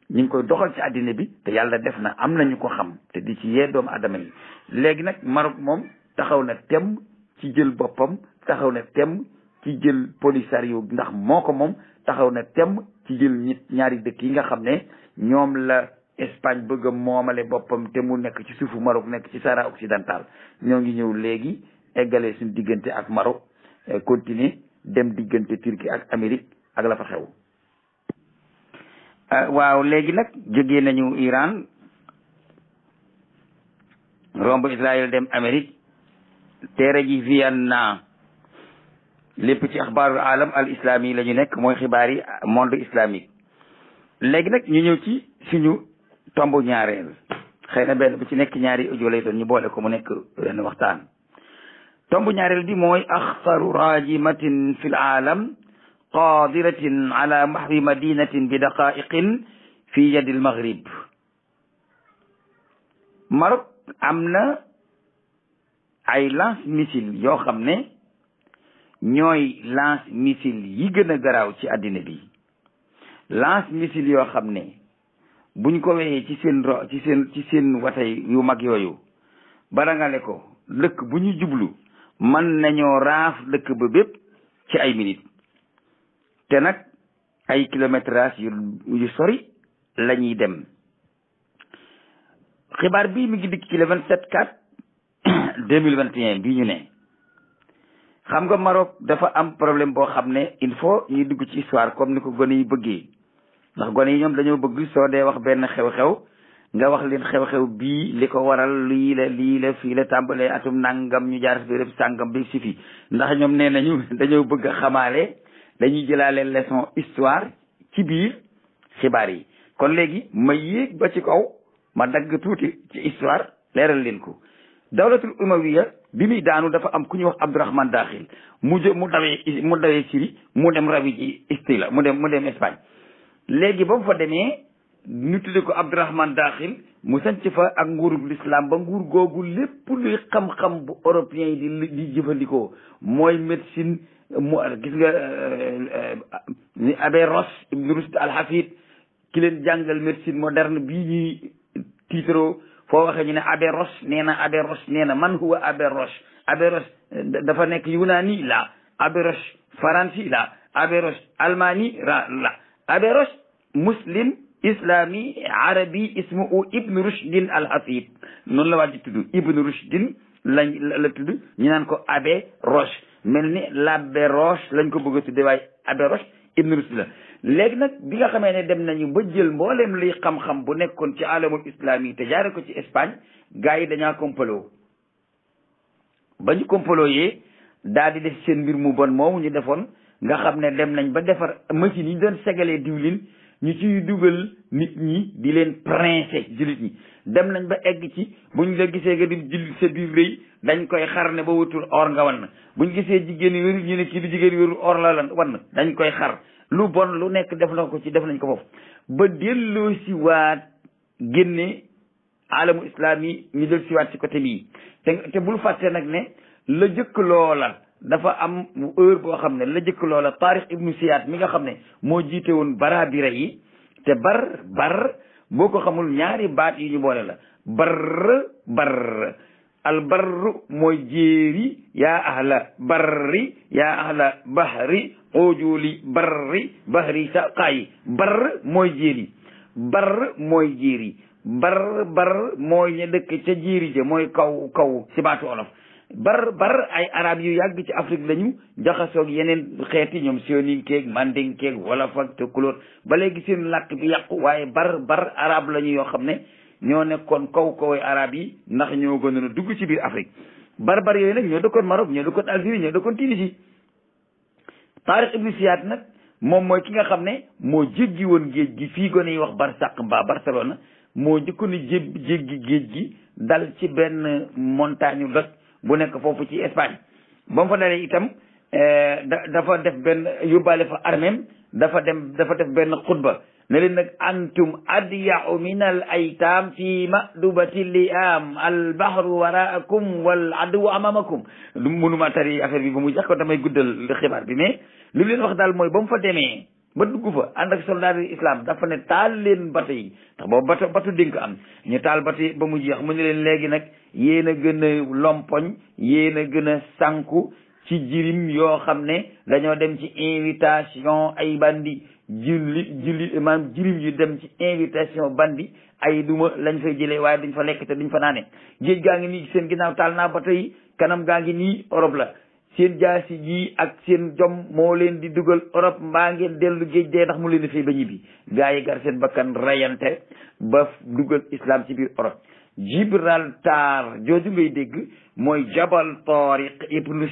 ñu ngi koy doxal ci àddina bi te yàlla def na am nañu ko xam te di ci yee doomu adama yi léegi nag Maroc moom taxaw na tem ci jël boppam taxaw na tem ci jël Polisario ndax moo ko moom taxaw na tem ci jël ñaari dëkk yi nga xam ne ñoom la Espagne bëgg a moomale boppam te mu nekk ci suufu Maroc nekk ci Sahara occidental ñoo ngi ñëw léegi eggale suñu diggante ak Maroc continuer dem diggante Turquie ak Amérique ak la fa xew. waaw léegi nag jógee nañu Iran romb Israël dem Amérique teere ji Vienna lépp ci axbaarul alam al islami la ñu nekk mooy xibaar yi monde islamique léegi nag ñu ñëw ci suñu tombu ñaareel xëy na benn bu ci nekk ñaari audio lay doon ñu boole ko mu nekk benn waxtaan tombu ñaareel bi mooy axsaru rajimatin fi l aalam qadiratin ala mahwi madinatin bi daqaiqin fi yadi al maghrib Maroc am na ay lance missile yoo xam ne ñooy lance missile yi gën a garaaw ci àddina bi lance missile yoo xam ne buñ ko wéyee ci seen watay yu mag yooyu barangale ko dëkk bu ñu jublu mën nañoo raaf dëkk ba bépp ci ay minutes te nag ay kilométrage yu sori la ñuy dem xibaar bii mi ngi dikk ci le 27/4/2021 bii ñu ne xam nga Maroc dafa am problème boo xam ne il faut ñuy dugg ci histoire comme ni ko gone yi bëggee ndax gone yi ñoom dañoo bëgg soo dee wax benn xew-xew nga wax leen xew-xew bii li ko waral lii la fii la tàmbalee atum nangam ñu jaar fi rëb sàngam bi si fi ndax ñoom nee nañu dañoo bëgg a xamaale dañuy jëlaale leçon histoire ci biir xibaar yi kon léegi ma yéeg ba ci kaw ma dagg tuuti ci histoire leeral leen ko dawlatul umawiya bi muy daanu dafa am ku ñuy wax Abdourahmane Dakhil mu dawee Syrie mu dem rawi ji Istila mu dem Espagne léegi ba mu fa demee ñu tudde ko Abdourahmane Dakhil mu sanc fa ak nguurug l'islam ba nguur googu lépp luy xam-xam bu européen yi di jëfandikoo mooy médecine mu gis nga ni Averroès Ibn Rushd al-Hafid ki leen jàngal médecine moderne bii ñuy tiitro foo waxee ñu ne Averroès nee na man huwa Averroès dafa nekk Yunaani la Averroès Faransi la Averroès Almani la Averroès muslim islami arabi ismuhu Ibn Rushdin al-Hafid noonu la waa di tudd Ibn Rushdin la tudd ñu naan ko Averroès mel ni l'Averroès lañ ko bëgg a tuddee waaye Averroès Ibn Rushd la léegi nag bi nga xamee ne dem nañu ba jël mboolem liy xam-xam bu nekkoon ci alamul islam yi te jaare ko ci Espagne gars yi dañaa kompaloo ba ñu kompaloo yee daal di def seen mbir mu bon moomu ñu defoon nga xam ne dem nañ ba defar machine yi ñu doon segalee diwlin ñu ciy dugal nit ñi di leen princer jullit ñi dem nañ ba egg ci bu ñu la gisee nga di jullit sa biir rëy dañ koy xar ne ba wutul or nga wan na bu ñu gisee jigéen yi wérul ñu ne kii du jigéen wérul or la lan wan na dañ koy xar lu bon lu nekk def na ko ci def nañ ko foofu ba delloo si waat génne alamu islam yi ñu del si waat ci côté bii te bul fàtte nag ne la jëkk loola dafa am heure boo xam ne la jëkk loola Taarix ibnu Siyaad mi nga xam ne moo jiite woon barabira yi te bar boo ko xamul ñaari baat yi ñu boole la bar albarru mooy jéeri yaa ahla barri yaa ahla bahri ujuli bahri sa xaayi bar mooy jéeri bar mooy jéeri bar mooy ña dëkk ca jéeri ja mooy kaw ci baatu olof bar ay arab yu yàgg ci Afrique lañu jaxasoog yeneen xeeti ñoom soninkeeg mandinkeeg wolof ak tukulóor ba léegi seen làkk bi yàqu waaye bar arab lañu yoo xam ne ñoo nekkoon kaw arab yi ndax ñoo gënoon a dugg ci biir Afrique bar yooyu nag ñoo dëkkoon Maroc ñoo dëkkoon Algérie ñoo dëkkoon Tunisie Taarix ibnu Siyaad nag moom mooy ki nga xam ne moo jéggi woon géej gi fii gone yi wax Barsaq mbaa Barcelone moo njëkkoon a jéggi géej gi dal ci benn montagne doj bu nekk foofu ci Espagne ba mu fa dalee itam dafa def benn yóbbaale fa armeem dafa def benn xutba ne leen nag antum adya'u min al aytaam fi madubati li'am al bahru waraakum wal aduwu amamakum lu mënuma tari affaire bi ba mu jax ko damay guddal xibaar bi mais li leen wax daal mooy ba mu fa demee ba dugg fa ànd ak soldat yi islam dafa ne taal leen bato yi ndax boobu bato dénk am ñu taal bato yi ba mu jeex mu ne leen léegi nag yéen a gën a lompoñ yéen a gën a sànku ci jirim yoo xam ne dañoo dem ci invitation ay bandi julli maanaam jirim yu dem ci invitation bandi ay duma lañ fay jëlee waaye duñ fa lekk te duñ fa naane géej gaa ngi nii seen ginnaaw taal naa bato yi kanam gaa ngi nii Europe la seen jaasi ji ak seen jom moo leen di dugal Europe mbaa ngeen dellu géej dee ndax mu leen di fay ba ñibbi gaa yi gar seen bakkan rayante ba dugal islam ci biir Europe Gibraltar jooju ngay dégg mooy Jabal Tariq ibnu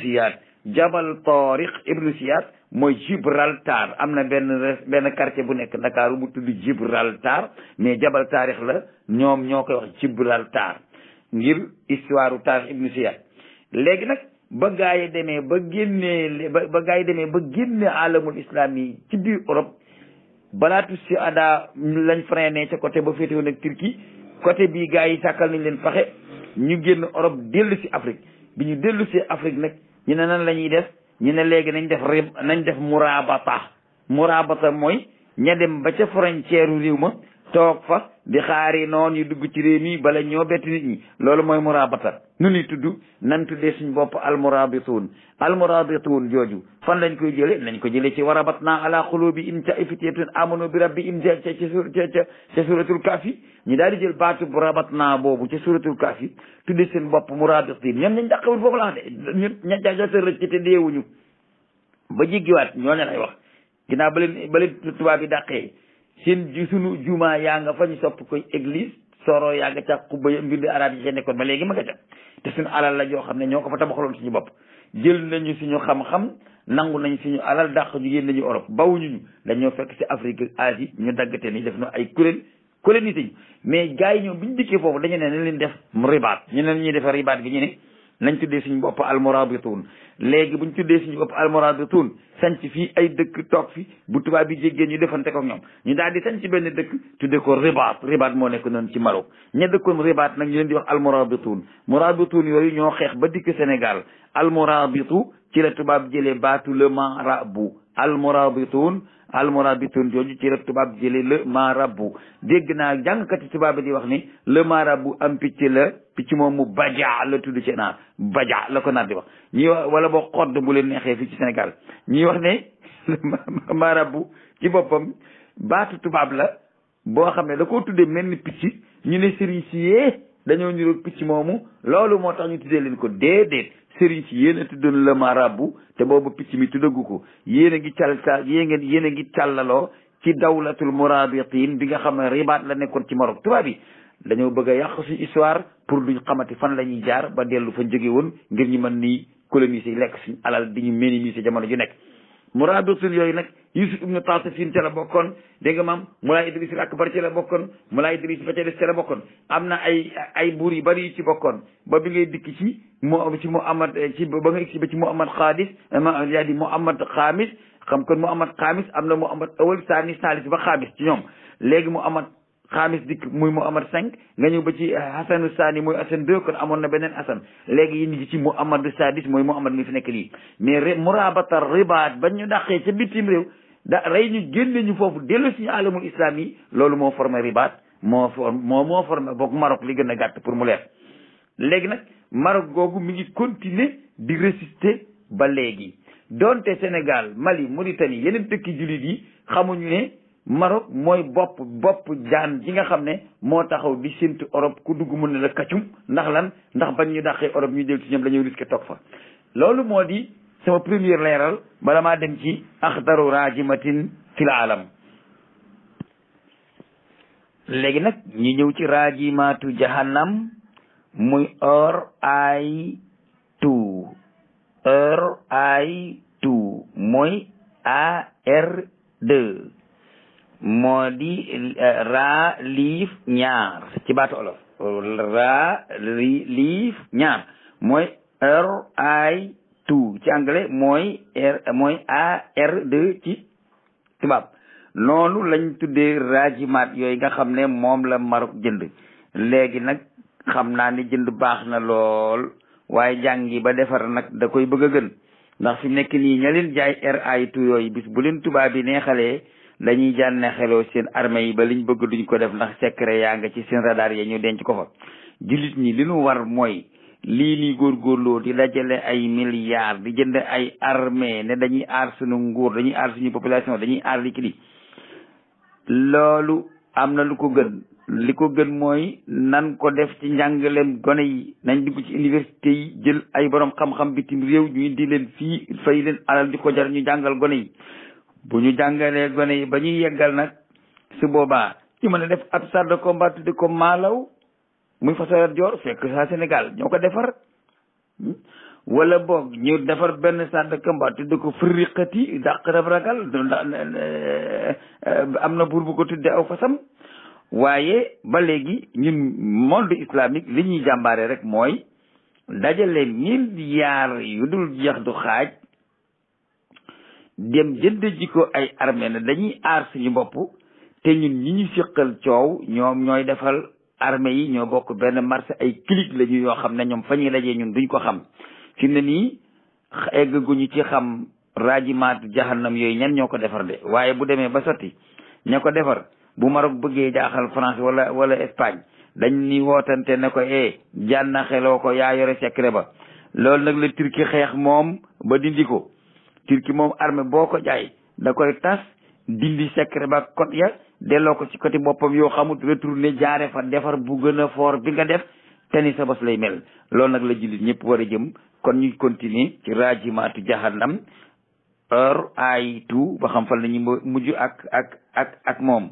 Siyaad mooy Gibraltar am na benn quartier bu nekk Ndakaaru bu tudd Gibraltar mais Jabal Tariq la ñoom ñoo koy wax Gibraltar ngir histoire Tariq ibnu Siyaad léegi nag ba gaa yi demee ba génne alamul islam yi ci biir Europe balaatu si ada lañ freiné ca côté ba féetewoon ak Turquie côté bii gaa yi sàkkal nañ leen faxe ñu génn Europe dellu si Afrique bi ñu dellu si Afrique nag ñu ne nan la ñuy def ñu ne léegi nañ def murabata mooy ña dem ba ca frontière réew ma toog fa di xaari noonu yu dugg ci réew mi bala ñoo bett nit ñi loolu mooy murabata nu ñuy tudd nan tuddee suñ bopp almurabituun jooju fan lañ koy jële nañ ko jëlee ci warabatna ala qulubihim ta'ifatun amanu bi rabbihim ca suratul kaafi ñu daal di jël baatu rabatna boobu ca suratul kaafi tuddee seen bopp murabitiin ñoom ñañ dàqawul foofu la wax de ñun ña jajota rëcc te deewuñu ba jéggiwaat ñooñu lay wax ginnaaw ba leen tubaab yi dàqee sunu juma yaa nga fa ñu sopp koy église soro yaa nga ca xubba mbindi arab yi ca nekkoon ba léegi ma nga ca te suñu alal la joo xam ne ñoo ko fa tabaxaloon suñu bopp jël nañu suñu xam-xam nangu nañ suñu alal dàq ñu yéen nañu Europe bawuñu dañoo fekk ci Afrique ak Asie ñu daggate ni def na ay colonisé ñu mais gars yi ñoom bi ñu dikkee foofu dañu ne nañ leen def ribaat ñu ne ñuy defee ribaat gi ñu ne nañ tuddee suñu bopp almurabituun léegi buñ tuddee suñu bopp almurabituun sanc fii ay dëkk toog fi bu tubaab bi jéggee ñu defante ko ñoom ñu daal di sanc benn dëkk tuddee ko ribaat moo nekk noonu ci Maroc ña dëkkoon ribaat nag ñu leen di wax almurabituun murabituun yooyu ñoo xeex ba dikk Sénégal almurabitu ci la tubaab jëlee baatu le marabu almurabituun jooju ci la tubaab jëlee le marabu dégg naa jàngkati tubaab bi di wax ni le marabu am picc la picc moom mu baja la tudd ci naar baja la ko naar di wax ñi wax wala boo xodd bu leen neexee fii ci Sénégal ñi wax ne marabu ci boppam baatu tubaab la boo xam ne da koo tuddee mel ni picc ñu ne sëriñ si yee dañoo niroog picc moomu loolu moo tax ñu tuddee leen ko déedéet sëriñ si yéen a tuddoon le marabout te boobu picc mi tuddagu ko yéen a ngi càllaloo ci dawlatul murabitin bi nga xam ne ribaat la nekkoon ci Maroc. tubaab yi dañoo bëgg a yàq suñu histoire pour duñ xamati fan la ñuy jaar ba dellu fa jóge woon ngir ñu mën ni coloniser lekk suñu alal di ñu minimiser jamono ju nekk. murabitin yooyu nag Yusuf ibnu Tasifin ca la bokkoon dégg nga maam Moulay Idriss Akbar ca la bokkoon Moulay Idriss ba ca des ca la bokkoon am na ay buur yu bari yu ci bokkoon ba bi ngay dikk ci Muhammad ba nga egsi ba ci Muhammad Xaadis yaa di Muhammad Xaamis xam kon Muhammad Xaamis am na Muhammad awal saani saalis ba Xaamis ci ñoom léegi Muhammad Xaamis dikk muy Muhammad 5 nga ñëw ba ci Hasanu Saani muy Hasan 2 kon amoon na beneen Hasan léegi yi ngi ci Muhammad Sadis mooy Muhammad mi fi nekk nii mais murabata ribaat ba ñu dàqee ca bitim réew rey ñu génne ñu foofu dellu si alamul islam yi loolu moo formé ribaat moo formé boog Maroc li gën a gàtt pour mu leer léegi nag Maroc googu mi ngi continuer di résister ba léegi donte Sénégal Mali Mauritanie yeneen dëkki jullit yi xamuñu ne Maroc mooy bopp jaan ji nga xam ne moo taxaw di séntu Europe ku dugg mun na la kaccum ndax lan ndax bañ ñu dàqee Europe ñu del ci ñoom dañuy risqué toog fa loolu moo di sama première leeral bala maa dem ci axdaru rajimatin fil alam léegi nag ñu ñëw ci rajimatu jahannam muy RI2 mooy AR2 moo di ra liif ñaar ci baatu olof ra liif ñaar mooy RI2 ci anglais mooy AR2 ci tubaab noonu lañ tuddee rajimaat yooyu nga xam ne moom la Maroc jënd léegi nag xam naa ni jënd baax na lool waaye jàngi ba defar nag da koy bëgg a gën ndax fi nekk nii ña leen jaay RI2 yooyu bis bu leen tubaab bi neexalee dañuy jànne xeloo seen armée yi ba liñ bëgg duñ ko def ndax secret yaa nga ci seen radar ya ñu denc ko fa jullit ñi li ñu war mooy lii nii góorgóorloo di dajale ay milliards di jënd ay armée ne dañuy aar suñu nguur dañuy aar suñu population dañuy aar li loolu am na lu ko gën li ko gën mooy nan ko def ci njàngaleem gone yi nañ dugg ci université yi jël ay borom xam-xam bitim réew ñu indi leen fii fay leen alal di ko jar ñu jàngal gone yi bu ñu jàngalee gone yi ba ñuy yeggal nag su boobaa ñu mën a def ab char de combat tudde ko Malaw muy façon joor fekk sa Sénégal ñoo ko defar wala boog ñu defar benn char de combat tudde ko Firiqati dàq rab ragal am na buur bu ko tudde aw fasam waaye ba léegi ñun monde islamique li ñuy jàmbaare rek mooy dajale milliards yu dul jeex du xaaj dem jënd ji ko ay armée ne dañuy aar suñu bopp te ñun ñi ñu siqal coow ñoom ñooy defal armée yi ñoo bokk benn marché ay clique la ñu yoo xam ne ñoom fa ñuy dajee ñun duñ ko xam fi mu ne nii egguñu ci xam rajimaat jahannam yooyu ñan ñoo ko defar de waaye bu demee ba sotti ña ko defar bu Maroc bëggee jaaxal France wala Espagne dañ ni wootante ne ko jànna xeloo ko yaa yore secret ba loolu nag la Turquie xeex moom ba dindi ko Turquie moom armée boo ko jaay da koy tas dindi secret ba code ya delloo ko ci côté boppam yoo xamut retourné jaare fa defar bu gën a fort bi nga def te ni sa bos lay mel loolu nag la jullit ñëpp war a jëm kon ñu continuer ci rajimaatu jahannam RI2 ba xam fan la ñu mujj ak moom.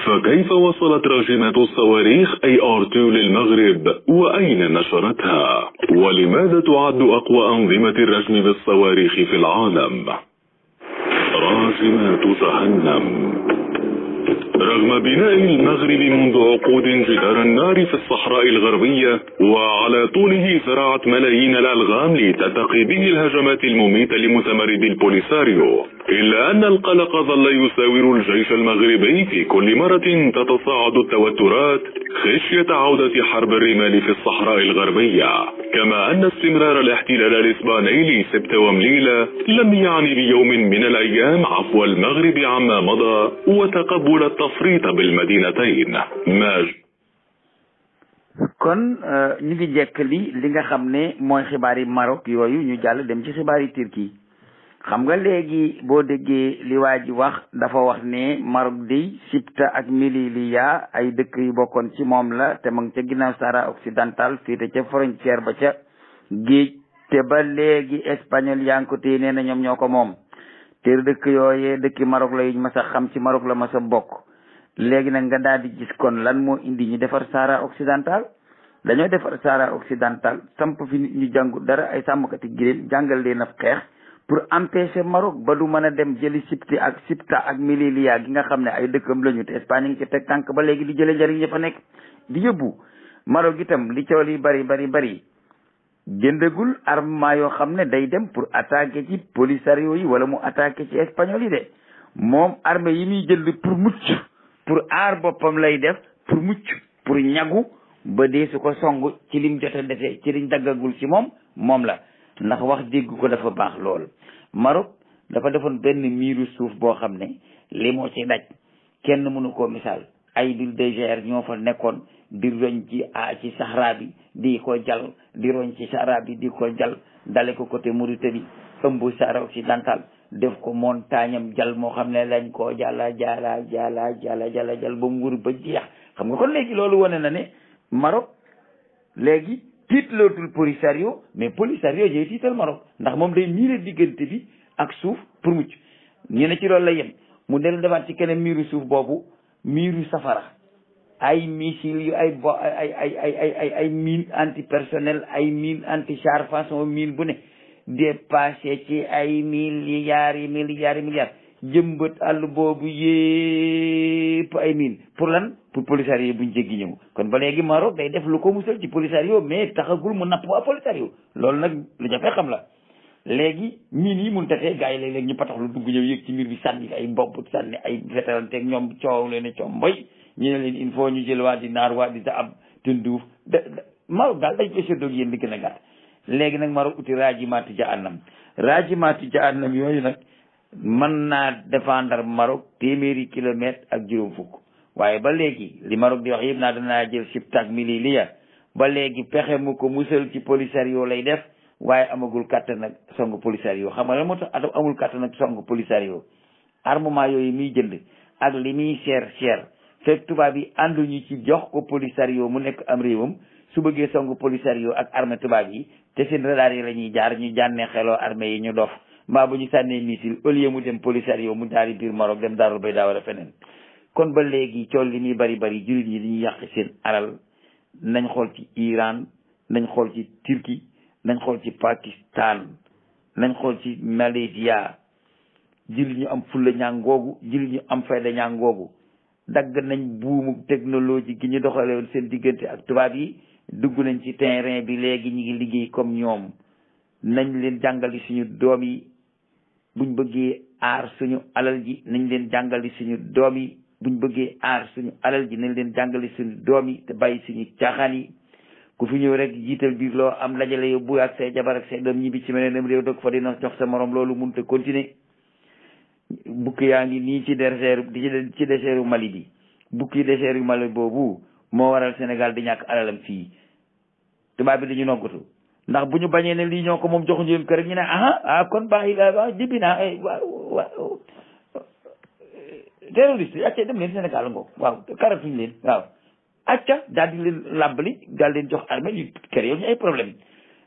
فكيف وصلت راجمة الصواريخ AR2 للمغرب وأين نشرتها؟ ولماذا تعد أقوى أنظمة الرجم بالصواريخ في العالم؟ راجمات جهنم. رغم بناء المغرب منذ عقود جدار النار في الصحراء الغربية وعلى طوله زرعت ملايين الألغام لتتقي به الهجمات المميتة لمتمردي البوليساريو، إلا أن القلق ظل يساور الجيش المغربي في كل مرة تتصاعد التوترات خشية عودة حرب الرمال في الصحراء الغربية، كما أن استمرار الاحتلال الإسباني لسبت ومليلة لم يعني بيوم من الأيام عفو المغرب عما مضى وتقبل التفريط بالمدينتين. kon ñu ngi jekkali li nga xam ne mooy xibaari Maroc yooyu ñu jàll dem ci xibaari Turquie xam nga léegi boo déggee li waa ji wax dafa wax ne Maroc day Ceuta ak Melilla ay dëkk yu bokkoon ci moom la te mu ngi ca ginnaaw Sahara occidental fii te ca frontière ba ca géej te ba léegi espagnol yaa ngi ko téye nee na ñoom ñoo ko moom te dëkk yooyee dëkki Maroc la yuñ mas a xam ci Maroc la mas a bokk. léegi nag nga daal di gis kon lan moo indi ñu defar Sahara occidental dañoo defar Sahara occidental samp fi nit ñu jàngu dara ay sàmmkati giléem jàngal leen ab xeex pour empêcher Maroc ba du mën a dem jëli Ceuta ak Melilla gi nga xam ne ay dëkkam lañu te Espagne ngi ci teg tànk ba léegi di jële njëriñ ña fa nekk di yóbbu. Maroc itam li coow li bari jëndagul armement yoo xam ne day dem pour attaquer ci Polisario yi wala mu attaquer ci espagnol yi de moom armée yi muy jënd pour mucc pour aar boppam lay def pour mucc pour ñagu ba dee su ko song ci lim jot a defee ci liñ daggagul ci moom la ndax wax dégg ko dafa baax lool. Maroc dafa defoon benn miiru suuf boo xam ne li moo ci daj kenn mënu koo misaal ay bulldozer ñoo fa nekkoon di roñ ci Sahara bi di ko jal di roñ ci Sahara bi di ko jal dale ko côté Mauritanie ëmb Sahara occidental def ko montagne am jal moo xam ne lañ koo jala jal ba mu wër ba jeex. xam nga kon léegi loolu wane na ne Maroc léegi tiitlootul Polisario mais Polisario jëy tiital Maroc ndax moom day miire diggante bi ak suuf pour mucc ñu ne ci loolu la yem mu dellu defaat ci keneen miiru suuf boobu miiru safara ay missile yu ay mine antipersonnel ay mine anti char façon mine bu ne dépassé ci ay milliards jëmbët àll boobu yépp ay mine pour lan pour Polisario buñ jéggi ñëw kon ba léegi Maroc day def lu ko musal ci Polisario mais taxagul mu napp waa Polisario loolu nag lu jafe xam la. léegi mine yi mun tatee gars yi léeg-léeg ñu patax lu dugg ñëw yëg ci mbir bi sànni ay mbopp sànni ay vétéranteeg ñoom coow leen ne coow mboy ñu ne leen il faut ñu jël waa di naar waa di ta ab tunduuf Maroc daal dañ koy séddoog yéen di gën a gàtt. léegi nag Maroc uti raajimaatu jahannam yooyu nag mën naa défendre Maroc téeméeri kilomètre ak juróom fukk waaye ba léegi li Maroc di wax yëpp naa danaa jël Ceuta ak Melilla ba léegi pexe mu ko musal ci Polisario lay def waaye amagul kàttan nag song Polisario xam nga lan moo tax amul kàttan nag song Polisario armement yooyu muy jënd ak li muy cher fekk tubaab yi ànduñu ci jox ko Polisario mu nekk am réewam su bëggee song Polisario ak armée tubaab yi te seen radar yi la ñuy jaar ñu jànnee xeloo armée yi ñu dof mbaa bu ñu sànnee missile au lieu mu dem Polisario mu daari biir Maroc dem Darou Bayda wala feneen. kon ba léegi cool li muy bari jullit ñi dañuy yàq seen alal nañ xool ci Iran nañ xool ci Turquie nañ xool ci Pakistan nañ xool ci Malaysia jullit ñu am fulla ñaangoogu jullit ñu am fayda ñaangoogu dagg nañ buumu technologie gi ñu doxale woon seen diggante ak tubaab yi dugg nañ ci terrain bi léegi ñu ngi liggéey comme ñoom nañ leen jàngali suñu doom yi buñ bëggee aar suñu alal ji nañ leen jàngali suñu doom yi buñ bëggee aar suñu alal ji nañ leen jàngali suñu doom yi te bàyyi suñu caaxaan yi ku fi ñëw rek jiital biir loo am lajale yow bu ak say jabar ak say doom ñibbi ci meneenam réew dog fa dina jox sa morom loolu mënut a continuer bukki yaa ngi nii ci désertu Mali bi bukki désertu Mali boobu moo waral Sénégal di ñàkk alalam fii tubaab bi dañu noggatu ndax bu ñu bañee ne lii ñoo ko moom joxuñu leen ko rek ñu ne kon baax yi la jibbi naa waaw terroriste yi acca dem leen Sénégal ngoog waaw karatuñu leen waaw acca daal di leen làbbali daal leen jox armée ñu kër yow ñu ay problème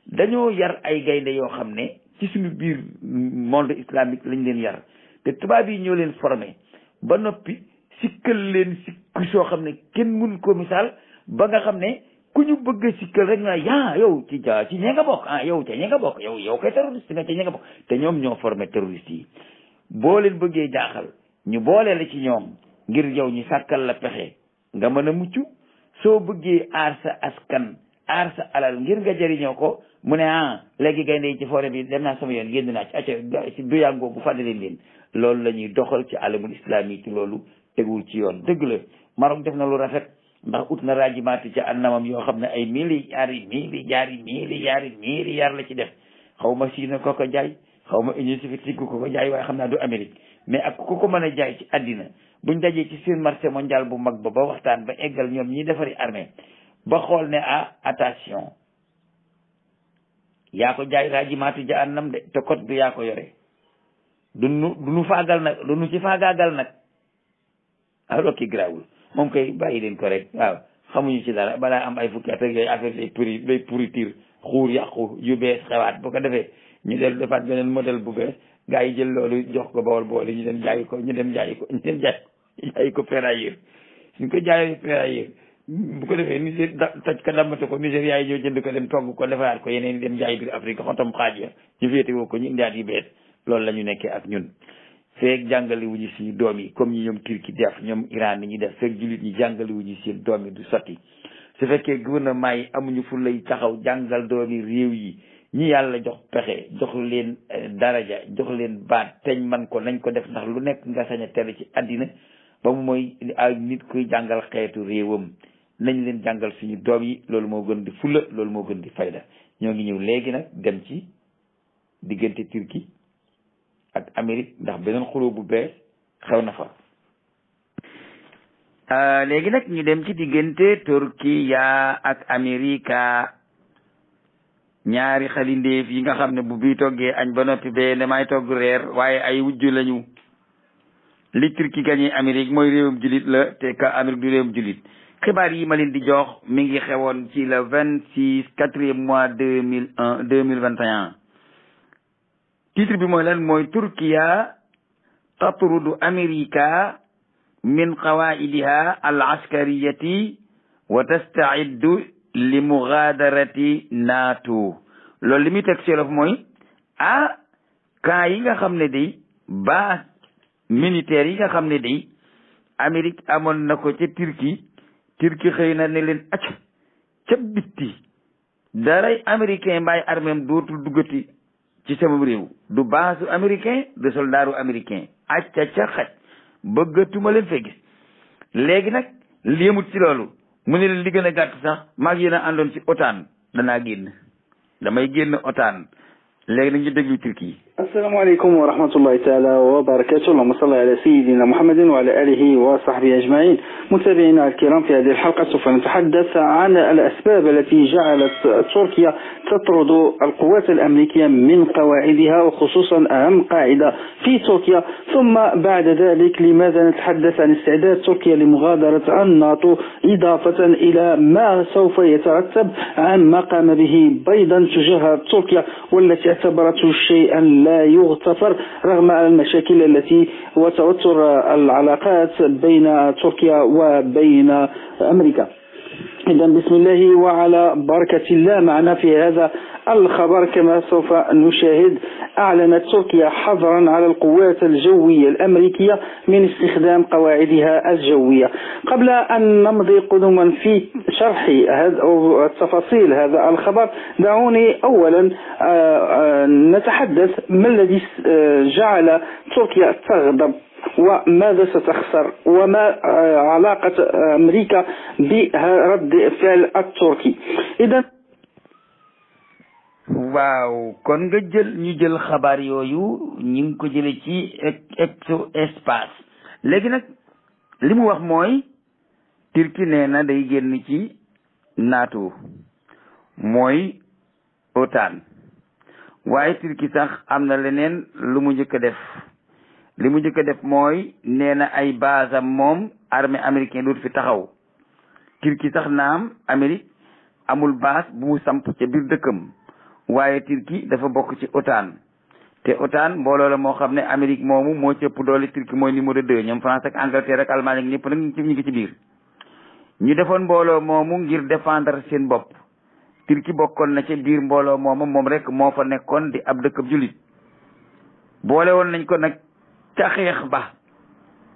dañoo yar ay gaynde yoo xam ne ci suñu biir monde islamique lañ leen yar te tubaab yi ñoo leen formé ba noppi sikkal leen sikku soo xam ne kenn mun ko misaal ba nga xam ne ku ñu bëgg a sikkal rek nga yow ci ñee nga bokk yow ca ñee nga bokk yow kay terroriste nga ca ñee nga bokk te ñoom ñoo formé terroriste yi boo leen bëggee jaaxal ñu boole la ci ñoom ngir yow ñu sàkkal la pexe nga mën a mucc soo bëggee aar sa askan aar sa alal ngir nga jëriñoo ko mu ne léegi gaynde yi ci forêt bi dem naa sama yoon génn naa ci acca ci duyàngoo bu fàttaleen leen loolu la ñuy doxal ci alamul islamique loolu tegul ci yoon dëgg la Maroc def na lu rafet ndax ut na raajimaati ci annamam yoo xam ne ay milliards la ci def xaw ma Chine ko jaay xaw ma Union soviétique ko jaay waaye xam naa du Amérique mais ak ku ko mën a jaay ci àddina buñ dajee ci seen marché mondial bu mag ba waxtaan ba eggal ñoom ñi defari armée ba xool ne attention yaa ko jaay raajimaatu ja annam de te code bi yaa ko yore duñu faagal nag duñu ci faagaagal nag alors que grawul moom koy bàyyi leen ko rek waaw xamuñu ci dara balaa am ay fukki at ak yooyu affaire lay pourriture xuur yàqu yu bees xewaat bu ko defee ñu del defaat beneen modèle bu bees gaa yi jël loolu jox ko bawol boole ñu dem jaayi ko ferrailleur suñ ko jaayee ferrailleur bu ko defee Niger toj ko dammate ko Nigéria yi ñoo jënd ko dem togg ko defaraat ko yeneen dem jaay biir Afrique xotom xaaj ya ñu féete woo ko ñu indiwaat yu bees loolu la ñu nekkee ak ñun feeg jàngale wu ñu si doom yi comme ñi ñoom Turquie def ñoom Iran ni ñuy def feeg jullit ñi jàngale wu ñu seen doom yi du sotti su fekkee gouvernement yi amuñu fu lay taxaw jàngal doomi réew yi ñi yàlla jox pexe jox leen daraja jox leen baat teñ man ko nañ ko def ndax lu nekk nga sañ a tere ci àddina ba mu mooy ay nit kuy jàngal xeetu réewam nañ leen jàngal suñu doom yi loolu moo gën di fulla loolu moo gën di fayda ñoo ngi ñëw léegi nag dem ci diggante Turquie ak Amérique ndax beneen xuloo bu bees xew na fa léegi nag ñu dem ci diggante Turquie ak Amérique ñaari xalindeef yi nga xam ne bu bii toggee añ ba noppi bee ne may togg reer waaye ay wujju lañu li Turquie gañee Amérique mooy réewum julit la te ka Amérique du réewum julit xibaar yi ma leen di jox mi ngi xewoon ci le 26/4 mois 2021 titre bi mooy lan mooy Turkiya tatrudu Amerika min qawaidiha al askariyati wa tastaiddu li mugadarati NATO loolu li muy teg seelof mooy camp yi nga xam ne day base militaire yi nga xam ne day Amérique amoon na ko ca Turquie xëy na ne leen acc ca bitti daray américain mbaay arméem dootul duggati ci sama réew du baasu américain du soldaaru américain acca ca xaj bëggatuma leen fay gis léegi nag léemut ci loolu mu ne leen li gën a gàtt sax maag yéen a àndoon ci OTAN damay génn OTAN léegi nag ñu déglu Turquie. السلام عليكم ورحمة الله تعالى وبركاته. اللهم صل على سيدنا محمد وعلى آله وصحبه أجمعين. متابعينا الكرام، في هذه الحلقة سوف نتحدث عن الأسباب التي جعلت تركيا تطرد القوات الأمريكية من قواعدها، وخصوصا أهم قاعدة في تركيا. ثم بعد ذلك لماذا نتحدث عن استعداد تركيا لمغادرة الناتو، إضافة إلى ما سوف يترتب عن ما قام به بيضا تجاه تركيا والتي اعتبرته شيئا لا يغتفر رغم المشاكل التي وتوتر العلاقات بين تركيا وبين أمريكا. إذا بسم الله وعلى بركة الله. معنا في هذا الخبر كما سوف نشاهد، أعلنت تركيا حظرا على القوات الجوية الأمريكية من استخدام قواعدها الجوية. قبل أن نمضي قدما في شرح تفاصيل هذا الخبر، دعوني أولا نتحدث ما الذي جعل تركيا تغضب وماذا ستخسر وما علاقة أمريكا برد فعل التركي. إذا waaw kon nga ñu jël xabaar yooyu ñu ngi ko jële ci Exo Espace. léegi nag li mu wax mooy Turquie nee na day génn ci NATO mooy OTAN, waaye Turquie sax am na leneen lu mu njëkk a def. li mu njëkk a def mooy nee na ay basam moom armée américaine dootu fi taxaw. Turquie sax naam Amérique amul base bu mu samp ca biir dëkkam, waaye Turquie dafa bokk ci OTAN te OTAN mbooloo la moo xam ne Amérique moomu moo ci ëpp doole. Turquie mooy numéro 2, ñoom France ak Angleterre ak Allemagne ak ñëpp nag ñu ngi ci biir. ñu defoon mbooloo moomu ngir défendre seen bopp. Turquie bokkoon na ci biir mbooloo moomu, moom rek moo fa nekkoon di ab dëkkab jullit. boole woon nañ ko nag ca xeex ba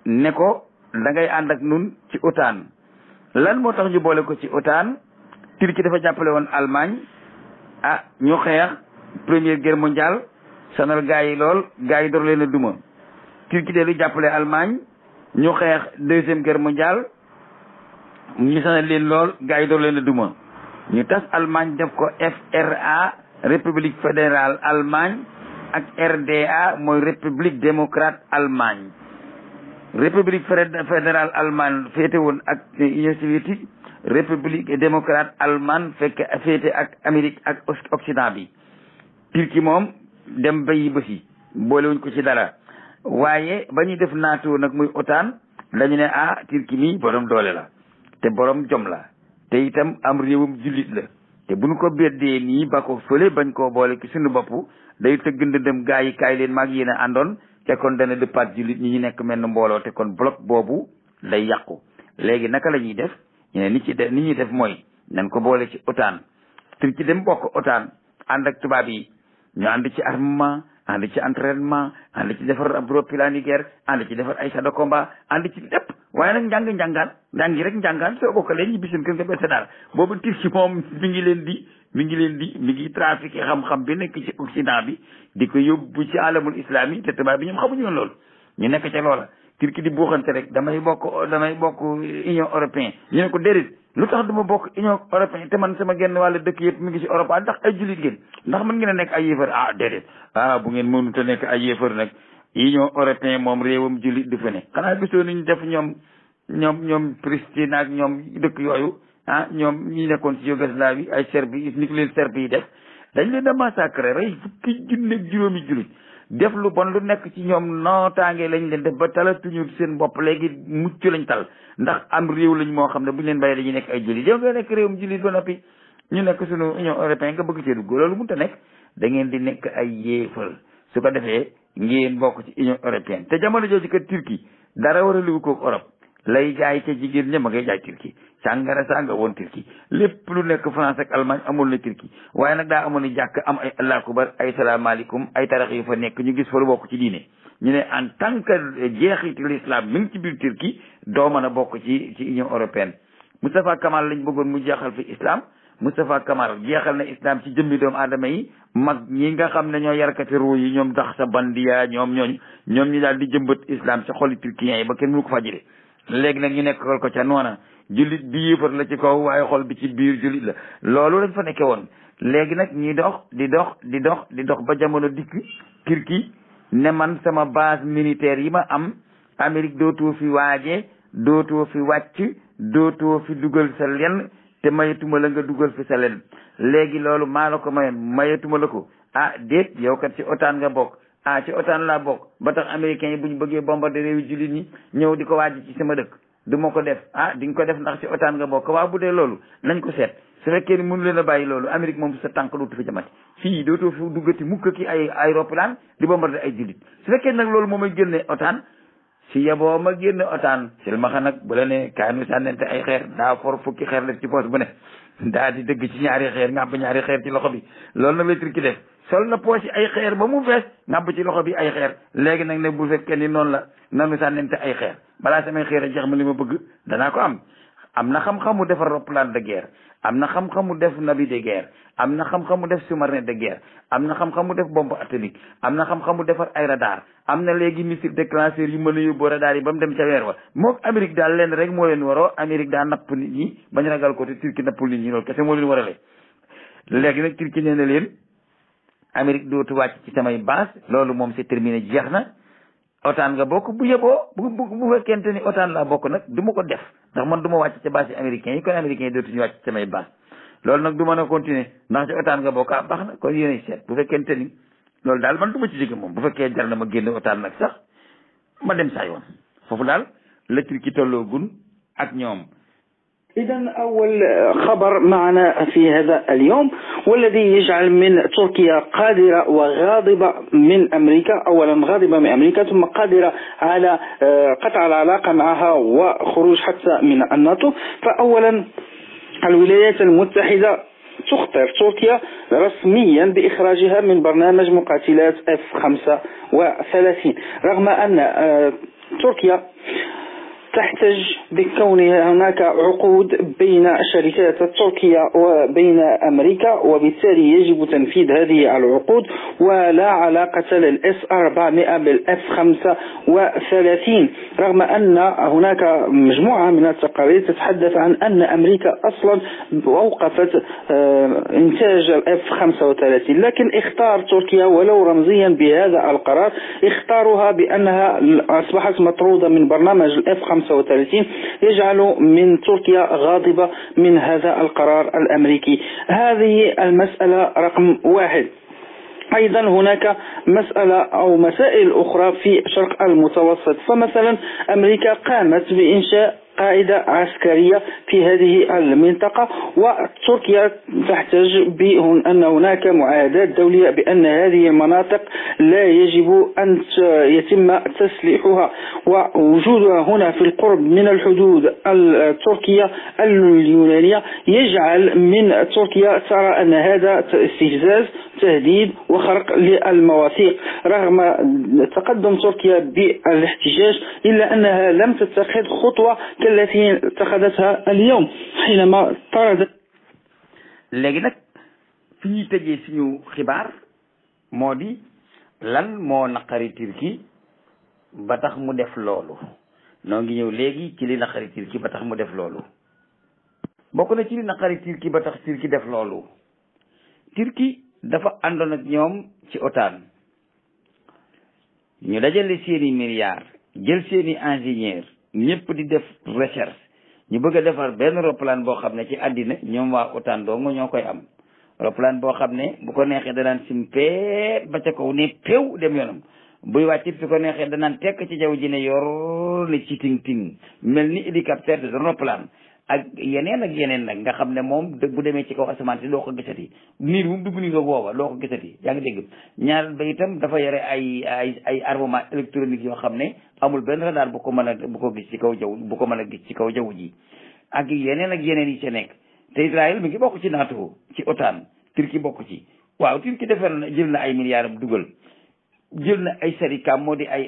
ne ko da ngay ànd ak nun ci OTAN. lan moo tax ñu boole ko ci OTAN? Turquie dafa jàppale woon Allemagne ñu xeex première guerre mondiale, sonal gaa yi lool, gaa yi door leen a duma. Turquie de lu jàppale Allemagne, ñu xeex deuxième guerre mondiale, ñu sonal leen lool, gaa yi door leen a duma. ñu tas Allemagne def ko FRA, République fédérale Allemagne, ak RDA mooy République démocrate Allemagne. République fédérale Allemagne féete woon ak Union soviétique, République démocrate Allemagne féete ak Amérique ak Occident bi. Turquie moom dem bayi bësi boolewuñ ko ci dara. waaye ba ñuy def NATO nag muy OTAN dañu ne Turquie mi borom doole la te borom jom la te itam am réewum jullit la te buñ ko beddee nii ba ko fële bañ koo boole ci suñu bopp day tëgg ndëndëm gaa yi kaay leen maag yéen a àndoon te kon dana dëppaat jullit ñi ñu nekk mel ni mbooloo te kon bloc boobu day yàqu. léegi naka la ñuy def ñu ne ni ñuy def mooy nañ ko boole ci OTAN Turquie dem bokk OTAN ànd ak tubaab yi ñu ànd ci armement ànd ci entraînement ànd ci defar ab plan de guerre ànd ci defar ay chars de combat ànd ci lépp waaye nag njàngi rek njàngaan soo bokkalee ñu bisim kër nga bette daal boobu Turquie moom mi ngi trafiqué xam-xam bi nekk ci Occident bi di ko yóbbu ci alamul islam yi te tubaab bi ñoom xamuñu woon loolu ñu nekk ca loola Turquie di buuxante rek damay bokk Union européenne ñu ne ko déedéet lu tax du ma bokk Union européenne te man sama genn wàllu dëkk yëpp mi ngi ci Europe ndax ay jullit ngeen ndax mën ngeen a nekk ay yéefar déedéet bu ngeen mënut a nekk ay yéefar nag Union européenne moom réewam jullit du fa ne xanaa gisoo ni ñu def ñoom Pristina ak ñoom dëkk yooyu ñoom ñi nekkoon ci Yougoslavie ay Serbie ni ko leen Serbie yi def dañ leen a massacré rey fukki junni ak juróomi jullit def lu bon lu nekk ci ñoom nootaange lañ leen def ba talatuñu seen bopp léegi mucc lañ tal ndax am réew lañ moo xam ne buñ leen bàyyi dañuy nekk ay jullit yow nga nekk réewum jullit ba noppi ñu nekk suñu Union européenne nga bëgg cee dugg loolu mënut a nekk da ngeen di nekk ay yéefal su ko defee ngeen bokk ci Union européenne te jamono jooju kat Turquie dara war a liwu koog Europe lay jaay ca jigéen ña ma ngay jaay Turquie sàngara sànga woon Turquie lépp lu nekk France ak Allemagne amoon na Turquie waaye nag daa amoon ni jàkk am ay allahu akbar ay salaamaaleykum ay tarax yu fa nekk ñu gis fa lu bokk ci diine ñu ne en tant que jeexitu l'islam mi ngi ci biir Turquie doo mën a bokk ci Union européenne Moustapha Kamal lañ bëggoon mu jeexal fi islam Moustapha Kamal jeexal na islam ci jëmmi doomu aadama yi mag ñi nga xam ne ñoo yarkati ruu yi ñoom tax sa bandiya ñoom ñu daal di jëmbat islam ci xoli turkiens yi ba kenn mënu ko fa jëlee léegi nag ñu nekkal ko ca noona jullit bi yéefar la ci kaw waaye xol bi ci biir jullit la loolu lañ fa nekke woon léegi nag ñuy di dox ba jamono dikk Turquie ne man sama base militaire yi ma am Amérique dootoo fi waaje dootoo fi wàcc dootoo fi dugal sa lenn te mayetuma la nga dugal fi sa lenn léegi loolu maa la ko mayetuma la ko déet yow kat ci OTAN nga bokk ci OTAN laa bokk ba tax américains yi bu ñu bëggee bombarder réewi jullit ñi ñëw di ko waaj ci sama dëkk du ma ko def di nga ko def ndax ci OTAN nga bokk waaw bu dee loolu nañ ko seet su fekkee ni mënu leen a bàyyi loolu Amérique moom sa tànk dootu fi jamati fii dootoo fi duggati mukk ki ay aéroplan di bombarder ay jullit su fekkee nag loolu moom may génne OTAN si yeboo ma génne OTAN sil ma xam nag bu la ne kaay nu sànnente ay xeer daa for fukki xeer def ci poos bu ne daa di dëgg ci ñaari xeer ngàbb ñaari xeer ci loxo bi loolu nag la Turquie def sol na poos yi ay xeer ba mu fees ngàbb ci loxo bi ay xeer léegi nag ne bu fekkee ni noonu la nanu sànnente ay xeer balaa samay xeer a jeex ma li ma bëgg danaa ko am na xam-xamu defar roplaan de guerre am na xam-xamu def navire de guerre am na xam-xamu def sous-marin de guerre am na xam-xamu def bombe atomique am na xam-xamu defar ay radar am na léegi missile déclencheur yu mën a yóbbu radar yi ba mu dem ca weer wa mook Amérique daal leen rek moo leen waroo Amérique daa napp nit ñi bañ ragal ko te Turquie nappul nit ñi loolu kese moo leen warale léegi nag Turquie nee na leen Amérique dootu wàcc ci samay base loolu moom c'est terminé jeex na OTAN nga bokk bu yeboo bu fekkente ni OTAN laa bokk nag du ma ko def ndax man du ma wàcc ca base yi américains yi kon américains yi dootuñu wàcc ci samay base loolu nag du mën a continuer ndax ci OTAN nga bokk baax na kon yéenay seet bu fekkente ni loolu daal man du ma ci jóge moom bu fekkee jar na ma génn OTAN nag sax ma dem saa yoon foofu daal la Turquie tolloo gun ak ñoom. إذا أول خبر معنا في هذا اليوم والذي يجعل من تركيا قادرة وغاضبة من أمريكا، أولا غاضبة من أمريكا ثم قادرة على قطع العلاقة معها وخروج حتى من الناتو. فأولا الولايات المتحدة تخطر تركيا رسميا بإخراجها من برنامج مقاتلات F-35 رغم أن تركيا تحتج بكونها هناك عقود بين الشركات التركية وبين أمريكا وبالتالي يجب تنفيذ هذه العقود ولا علاقة للإس 400 بالإف 35 رغم أن هناك مجموعة من التقارير تتحدث عن أن أمريكا أصلا أوقفت إنتاج الإف 35 لكن اختار تركيا ولو رمزيا بهذا القرار اختارها بأنها أصبحت مطرودة من برنامج الإف 35 يجعل من تركيا غاضبة من هذا القرار الأمريكي. هذه المسألة رقم 1. أيضا هناك مسألة أو مسائل أخرى في شرق المتوسط. فمثلا أمريكا قامت بإنشاء قاعدة عسكرية في هذه المنطقة، وتركيا تحتج بأن هناك معاهدات دولية بأن هذه المناطق لا يجب أن يتم تسليحها، ووجودها هنا في القرب من الحدود التركية اليونانية يجعل من تركيا ترى أن هذا استفزاز، تهديد وخرق للمواثيق. رغم تقدم تركيا بالاحتجاج إلا أنها لم تتخذ خطوة كالتي اتخذتها اليوم حينما طردت. léegi nag fi ñuy tëjee suñu xibaar moo di lan moo naqari Turquie ba tax mu def loolu. noo ngi ñëw léegi ci li naqari Turquie ba tax mu def loolu. bokk na ci li naqari Turquie ba tax Turquie def loolu. Turquie dafa àndoon ak ñoom ci OTAN ñu dajale seeni milliards jël seeni ingénieur ñëpp di def recherche ñu bëgg a defar benn roplaan boo xam ne ci àddina ñoom waa OTAN dong ñoo koy am. roplaan boo xam ne bu ko neexee danaan simpee ba ca kaw ne pew dem yoonam, buy wàccit su ko neexee danaan tekk ci jaww ji ne yor ne ci ting ting mel ni hélicoptère de roplaan ak yeneen nag nga xam ne moom bu demee ci kaw asamaan si doo ko gisati, niir bu mu dugg nii nga booba doo ko gisati. yaa ngi dégg ñaar ba itam dafa yore ay armement électronique yoo xam ne amul benn radar bu ko gis ci kaw jaww bu ko mën a gis ci kaw jaww ji ak yeneen yi ci nekk. te Israël mi ngi bokk ci NATO ci OTAN, Turquie bokk ci. waaw Turquie defar na jël na ay milliards am dugal, jël na ay sarikam moo di ay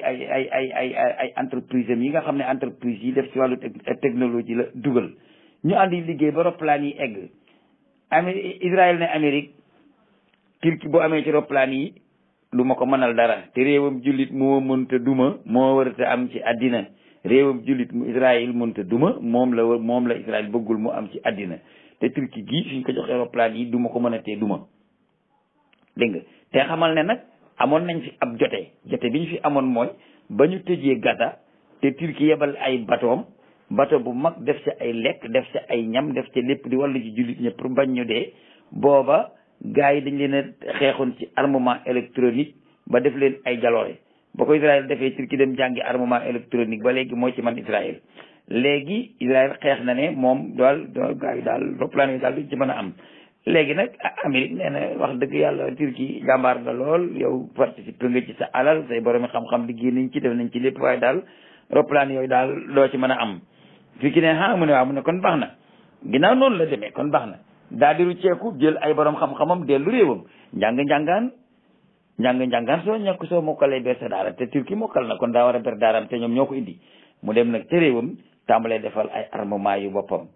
entreprise am yi nga xam ne entreprise yi def ci wàllu technologie la dugal. ñu àndi liggéey ba roplaan yi egg Israël ne Amérique Turquie bu amee ci roplaan yi du ma ko mënal dara, te réewam jullit moo mënta duma moo war a am ci àddina. réewam jullit mu Israël mënta duma moom la Israël bëggul mu am ci àddina, te Turquie gii suñ ko joxee roplaan yi duma ko mën a tee duma. dégg nga te xamal ne nag amoon nañ fi ab jote bi ñu fi amoon mooy ba ñu tëjee Gaza te Turquie yebal ay bateau bu mag def ci ay lekk def ci ay ñam def ci lépp di wàllu ci jullit ñëpp pour bañ ñu dee. booba gars yi dañ leen a xeexoon ci armement électronique ba def leen ay jaloore. ba ko Israël defee Turquie dem jàngi armement électronique ba léegi moo ci man Israël. léegi Israël xeex na ne moom gars yi daal roplaan yi daal duñ ci mën a am. léegi nag Amérique nee na wax dëgg yàlla Turquie jàmbaar nga lool, yow participer nga ci sa alal, say boromi xam-xam liggéey nañ ci def nañ ci lépp, waaye daal roplaan yooyu daal doo ci mën a am. Turquie ne mu ne waaw mu ne kon baax na, ginnaaw noonu la demee kon baax na. daal di rucceeku jël ay borom xam-xamam dellu réewam njàng-njàngaan soo mokkalee ber sa daara, te Turquie mokkal na kon daa war a ber daaraam te ñoom ñoo ko indi. mu dem nag te réewam tàmbalee defal ay armement yu boppam.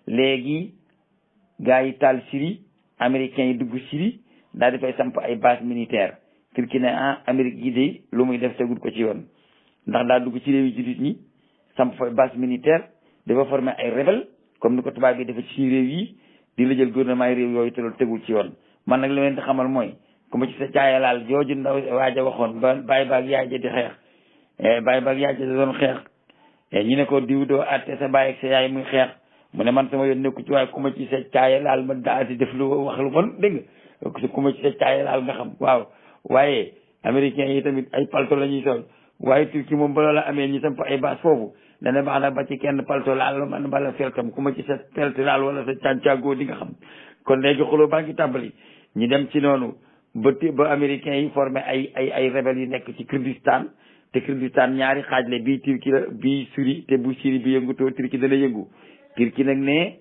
léegi gaa yi taal Syrie, américains yi dugg Syrie daal di fay samp ay base militaire. Turquie ne Amérique gi de lu muy def tegul ko ci yoon, ndax daa dugg ci réew yi jullit ñi samp fay base militaire dafa former ay rebelle comme ni ko tubaab bi dafa ci suñu réew yi di la jël gouvernement yi réew yooyu te loolu tegul ci yoon. man nag li leen di xamal mooy ku ma ci sa caayalaal jooju ndaw waaja waxoon ba bàyyi baag yaay ja di xeex bàyyi baag yaay ja doon xeex ñu ne ko diw doo àtte sa bàyyi ak sa yaay muy xeex mu ne man sama yoon nekku ci, waaye ku ma ci sa caayalaal ma daal di def lu wax lu bon dégg nga ku ma ci sa caayalaal nga xam. waaw waaye américains yi tamit ay palto la ñuy sol, waaye Turquie moom ba loola amee ñu samp ay base foofu dana baax na ba ci kenn palto laal man bala feltam ku ma ci sa pelt laal wala sa càncaagoo di nga xam. kon léegi xuloo baa ngi tàmbali ñu dem ci noonu ba américains yi formé ay rebelles yu nekk ci Kurdistan, te Kurdistan ñaari xaaj la bii Turquie la bii Syrie, te bu Syrie bi yëngutoo Turquie dana yëngu. Turquie nag ne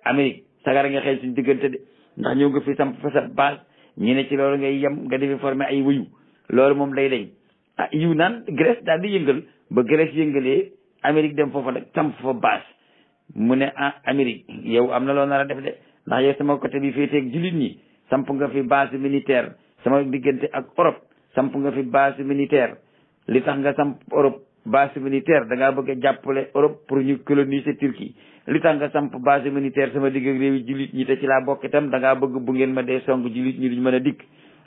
Amérique sagara nga xëy suñu diggante de, ndax ñëw nga fi samp fa sa base ñu ne ci loolu ngay yem nga defi formé ay wuyu, loolu moom day dañ. yiw naan Grèce daal di yëngal, ba Grèce yëngalee Amérique dem foofa nag samp fa base. mu ne Amérique yow am na loo nar a def de, ndax yow sama côté bi féeteeg jullit ñi samp nga fi base militaire, sama diggante ak Europe samp nga fi base militaire. li tax nga samp Europe base militaire da ngaa bëgg a jàppale Europe pour ñu coloniser Turquie. li tax nga samp base militaire sama digg ak réewi jullit ñi te ci laa bokk itam da ngaa bëgg bu ngeen ma dee song jullit ñi duñ mën a dikk.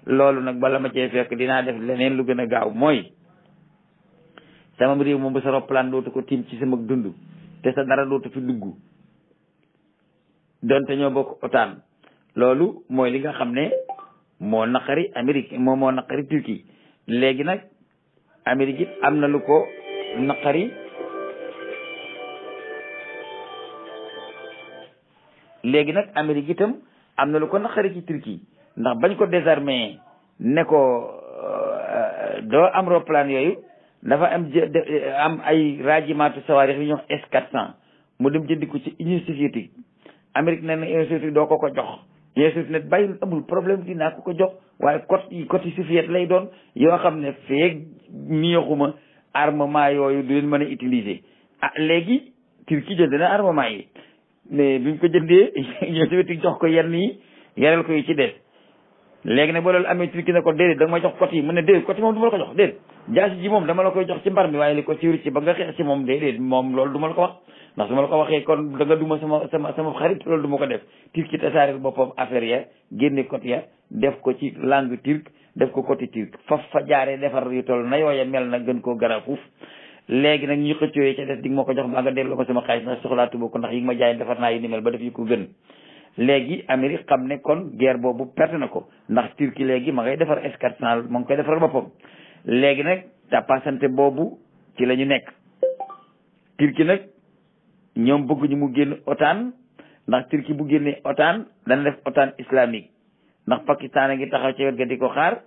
loolu nag bala ma cee fekk dinaa def leneen lu gën a gaaw, mooy sama réew moom bu sa roplaan dootu ko tiim ci sama dund, te sa dara dootu fi dugg donte ñoo bokk OTAN. loolu mooy li nga xam ne moo naqari Amérique moo naqari Turquie léegi nag Amérique it am na lu ko naqari léegi nag Amérique itam am na lu ko naqari ci Turquie ndax bañ ko désarmé ne ko doo am roplaan yooyu dafa am ay rajimatu sawaarix yi ñuy wax S-400 mu dem jëndi ko ci Union soviétique Amérique ne na Union soviétique doo ko jox Union soviétique ne bàyyil amul problème dinaa ko jox waaye côté soviet lay doon yoo xam ne feeg neexuma armement yooyu du leen mën a utiliser léegi Turquie jënd na armement yi mais bi ñu ko jëndee Union soviétique jox ko yenn yi yaral ko yi ci des léegi nag ba loolu amee Turquie ne ko déedéet da nga may jox côté yi mu ne déedéet côté moom du ma la ko jox déedéet jaasi ji moom dama la koy jox ci mbar mi waaye li ko ci ba nga xeex ci moom déedéet moom loolu du ma la ko wax ndax su ma la ko waxee kon da nga duma sama xarit loolu du ma ko def Turquie tasaare boppam affaire ya génne côté ya def ko ci langue turque def ko côté turque fa jaaree defar yu toll na yooya mel na gën koo gara fuuf léegi nag ñu xëccooyee ca des di nga ma ko jox ba nga delloo ko sama xaalis ndax soxlaatuma ko ndax yi nga ma jaay defar naa yu ni mel ba def yu ko gën léegi Amérique xam ne kon guerre boobu perte na ko ndax Turquie léegi ma ngay defar S-400 ma ngi koy defaral boppam léegi nag tapasante boobu ci la ñu nekk Turquie nag ñoom bëgguñu mu génn OTAN ndax Turquie bu génnee OTAN dana def OTAN islamique ndax Pakistan a ngi taxaw ci wet ga di ko xaar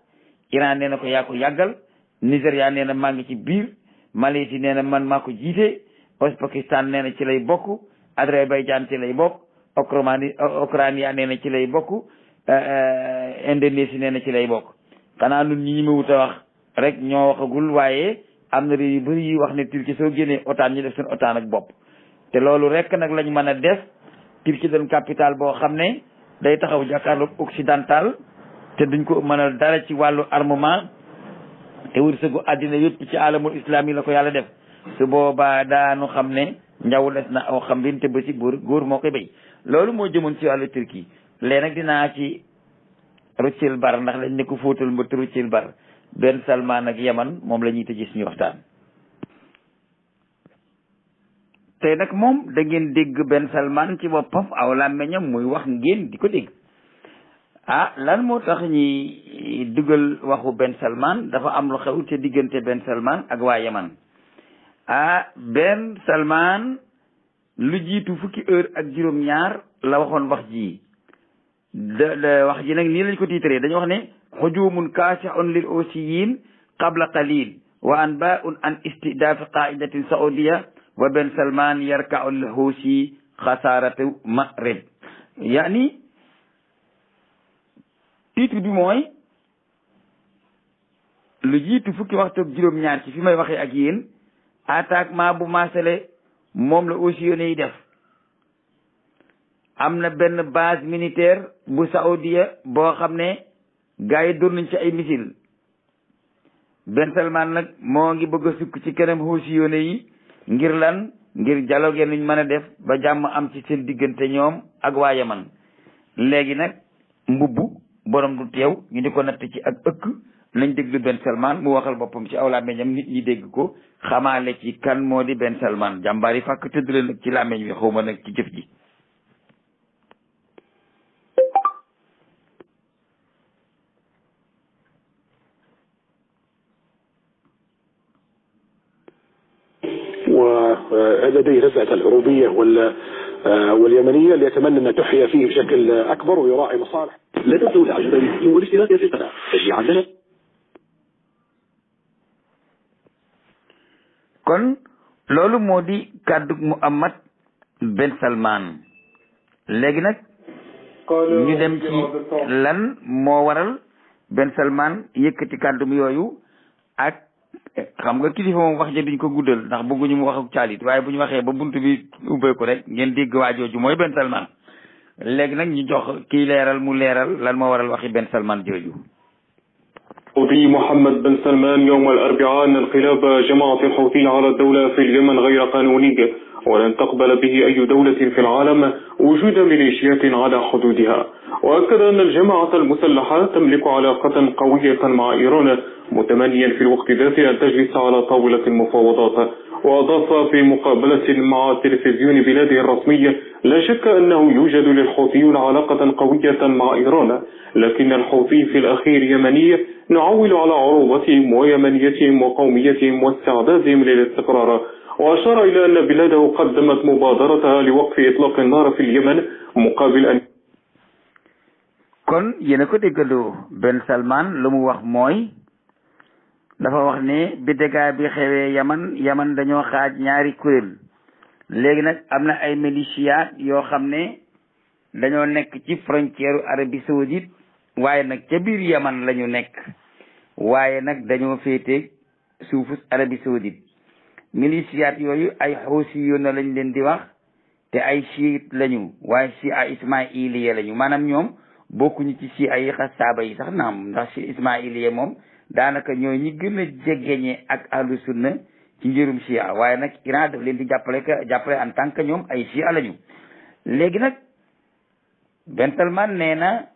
Iran nee na ko yaa ko yàggal Nigéria nee na maa ngi ci biir Malaisie nee na man maa ko jiite Pakistan nee na ci lay bokk Azerbaïdjan ci lay bokk Ukraine nee na ci lay bokk Indonésie nee na ci lay bokk xanaa nun ñi ma wut a wax rek ñoo waxagul waaye am na réew yu bëri yi wax ne Turquie soo génnee OTAN ñu def seen OTAN ak bopp te loolu rek nag lañ mën a def Turquie doon capital boo xam ne day taxaw jàkkaarloog occidental te duñ ko mënal dara ci wàllu armement te wërsëgu àddina yëpp ci alamul islam yi la ko yàlla def su boobaa daanu xam ne njaw des na aw xam bin te ba ci góor moo koy béy loolu moo jëmoon ci wàllu Turquie léegi nag dinaa ci ruccil bar ndax dañ ne ko fóotal mbët ruccil bar Ben Salman ak Yaman moom la ñuy tëjee suñu waxtaan tey nag moom da ngeen dégg Ben Salman ci boppam aw làmmeñam muy wax ngeen di ko dégg lan moo tax ñi dugal waxu Ben Salman dafa am lu xew te diggante Ben Salman ak waa Yaman Ben Salman lu jiitu fukki heure ak juróom-ñaar la waxoon wax ji wax ji nag nii lañ ko tiitaree dañu wax ne hujumun kaasihun lil Housiyin qabla qalil wa anba'un an istidaafi qaidatin saudiya wa Ben Salman yarka'u lil Housi xasaaratu Maghrib yaani titre bi mooy lu jiitu fukki waxtu ak juróom-ñaar ci fi may waxee ak yéen attaquement bu maasale moom la Housiyoon yi def am na benn base militaire bu Saoudia boo xam ne gars yi dóor nañ ci ay missile Ben Salman nag moo ngi bëgg a sukk ci kanam Housiyoon yi ngir lan ngir dialogue nuñ mën a def ba jàmm am ci seen diggante ñoom ak waa Yaman léegi nag mbubbu borom du teew ñu di ko natt ci ak ëkk nañ déglu Ben Salman mu waxal boppam ci aw làmmeñam nit ñi dégg ko xamaale ci kan moo di Ben Salman jàmbaar yi fàkk tëdd leen nag ci làmmeñ wi xawma nag ci jëf ji ولديه نزعة العروبية واليمنية اللي يتمنى أن تحيا فيه بشكل أكبر ويراعي مصالح. لا تنسوا الإعجاب بالفيديو والاشتراك في القناة تشجيعا لنا. kon loolu moo di kàddu Muhammad Ben Salman léegi nag ñu dem ci lan moo waral Ben Salman yëkkati kàddu yooyu ak xam nga kilifa moom wax ja duñ ko guddal ndax bëgguñu mu wax ak caalit waaye bu ñu waxee ba buntu bi ubbeeku rek ngeen dégg waa jooju mooy Ben Salman léegi nag ñu jox kii leeral mu leeral lan moo waral waxi Ben Salman jooju. الحوثي محمد بن سلمان يوم الأربعاء أن انقلاب جماعة الحوثي على الدولة في اليمن غير قانوني ولن تقبل به أي دولة في العالم وجود ميليشيات على حدودها. وأكد أن الجماعة المسلحة تملك علاقة قوية مع إيران متمنيا في الوقت ذاته أن تجلس على طاولة المفاوضات. وأضاف في مقابلة مع تلفزيون بلاده الرسمي لا شك أنه يوجد للحوثيون علاقة قوية مع إيران، لكن الحوثي في الأخير يمني نعول على عروبتهم ويمنيتهم وقوميتهم واستعدادهم للاستقرار. وأشار إلى أن بلاده قدمت مبادرتها لوقف إطلاق النار في اليمن مقابل أن kon yéen a ko déggandoo Ben Salman lu mu wax mooy dafa wax ne bi dégâts bi xewee yaman dañoo xaaj ñaari kuréel léegi nag am na ay miliciat yoo xam ne dañoo nekk ci frontière Arabie Saoudite waaye nag ca biir yaman la ñu nekk waaye nag dañoo féete suufu Arabie Saoudite miliciat yooyu ay Houthi na lañ leen di wax te ay chiite lañu waaye Shia Ismaïliya lañu maanaam ñoom bokkuñu ci Shia yi xasaaba yi sax naam ndax ci Ismaïliya moom daanaka ñooy ñi gën a jegeñe ak ahlu sunna ci ngirum Shia waaye nag Iran daf leen di jàppale en tant que ñoom ay Shia lañu. léegi nag Ben Salman nee na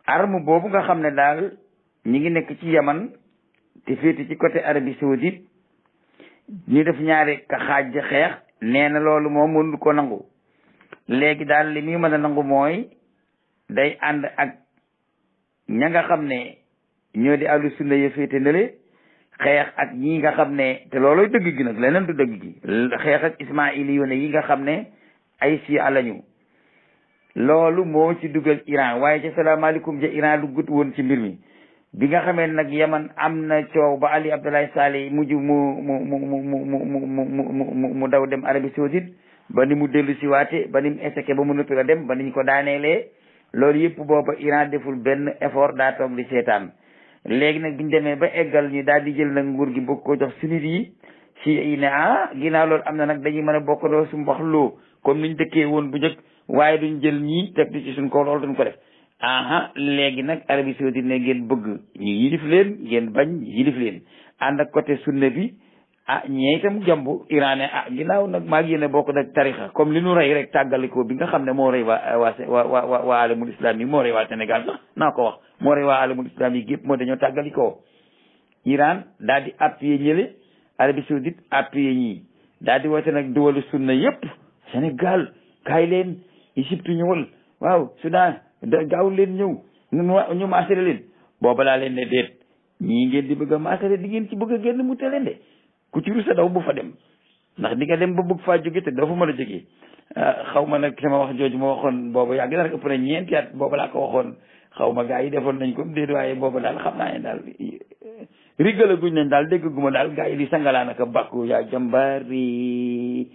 arme boobu nga xam ne daal ñi ngi nekk ci Yaman te féete ci côté Arabie Saoudite ñu def ñaari ka xaaj xeex nee na loolu moom mënul ko nangu léegi daal li muy mën a nangu mooy day ànd ak ña nga xam ne ñoo di ahlu sunna ya féete ndale xeex ak ñi nga xam ne te looloy dëgg gi nag leneen du dëgg gi xeex ak ismaili yoone yi nga xam ne ay Shia lañu loolu moo ci dugal Iran waaye ci salaamaaleykum ja Iran duggut woon ci mbir mi bi nga xamee nag Yaman am na coow ba Ali Abdoulaye Saleh mujj mu daw dem Arabie Saoudite ba ni mu dellu si waate ba ni mu échec ba mu noppi la dem ba niñ ko daaneelee loolu yëpp booba Iran deful benn effort daa toog di seetaan léegi nag biñu demee ba eggal ñu daal di jël nag nguur gi bëgg ko jox sunnit yi si yi ne ginnaaw loolu am na nag dañuy mën a bokkandoo su mbax loo comme niñ dëkkee woon bu njëkk waaye duñ jël ñii teg ci suñ ko loolu duñ ko def léegi nag Arabie Saoudite ne ngeen bëgg ñu yilif leen ngeen bañ yilif leen ànd ak côté sunna bi ñee itam jàmbu Iran ne ginnaaw nag maa ngi yéene bokk nag tarixa comme li nu rey rek tàggalikoo bi nga xam ne moo rey waa alamul islam yi moo rey waa Sénégal sax naa ko wax moo rey waa alamul islam yi gépp moo dañoo tàggalikoo Iran daal di appuyer ñële Arabie Saoudite appuyer ñii daal di woote nag duwalu sunna yépp Sénégal kaay leen Égypte ñëwal waaw Soudan gaaw leen ñëw ñu maasere leen booba laa leen ne déet ñii ngeen di bëgg a maasere di ngeen ci bëgg a génn mu te leen de ku ci rusa daw bu fa dem ndax di nga dem ba bëgg faa jóge te doo fa mën a jógee xaw ma nag sama wax jooju ma waxoon booba yàgg na rek ëpp na ñeenti at booba laa ko waxoon xaw ma gaa yi defoon nañ ko déet waaye booba daal xam naa ne daal rigala guñ nañ daal dégg guma daal gaa yi li sangalaa naka bàkku yaa jambari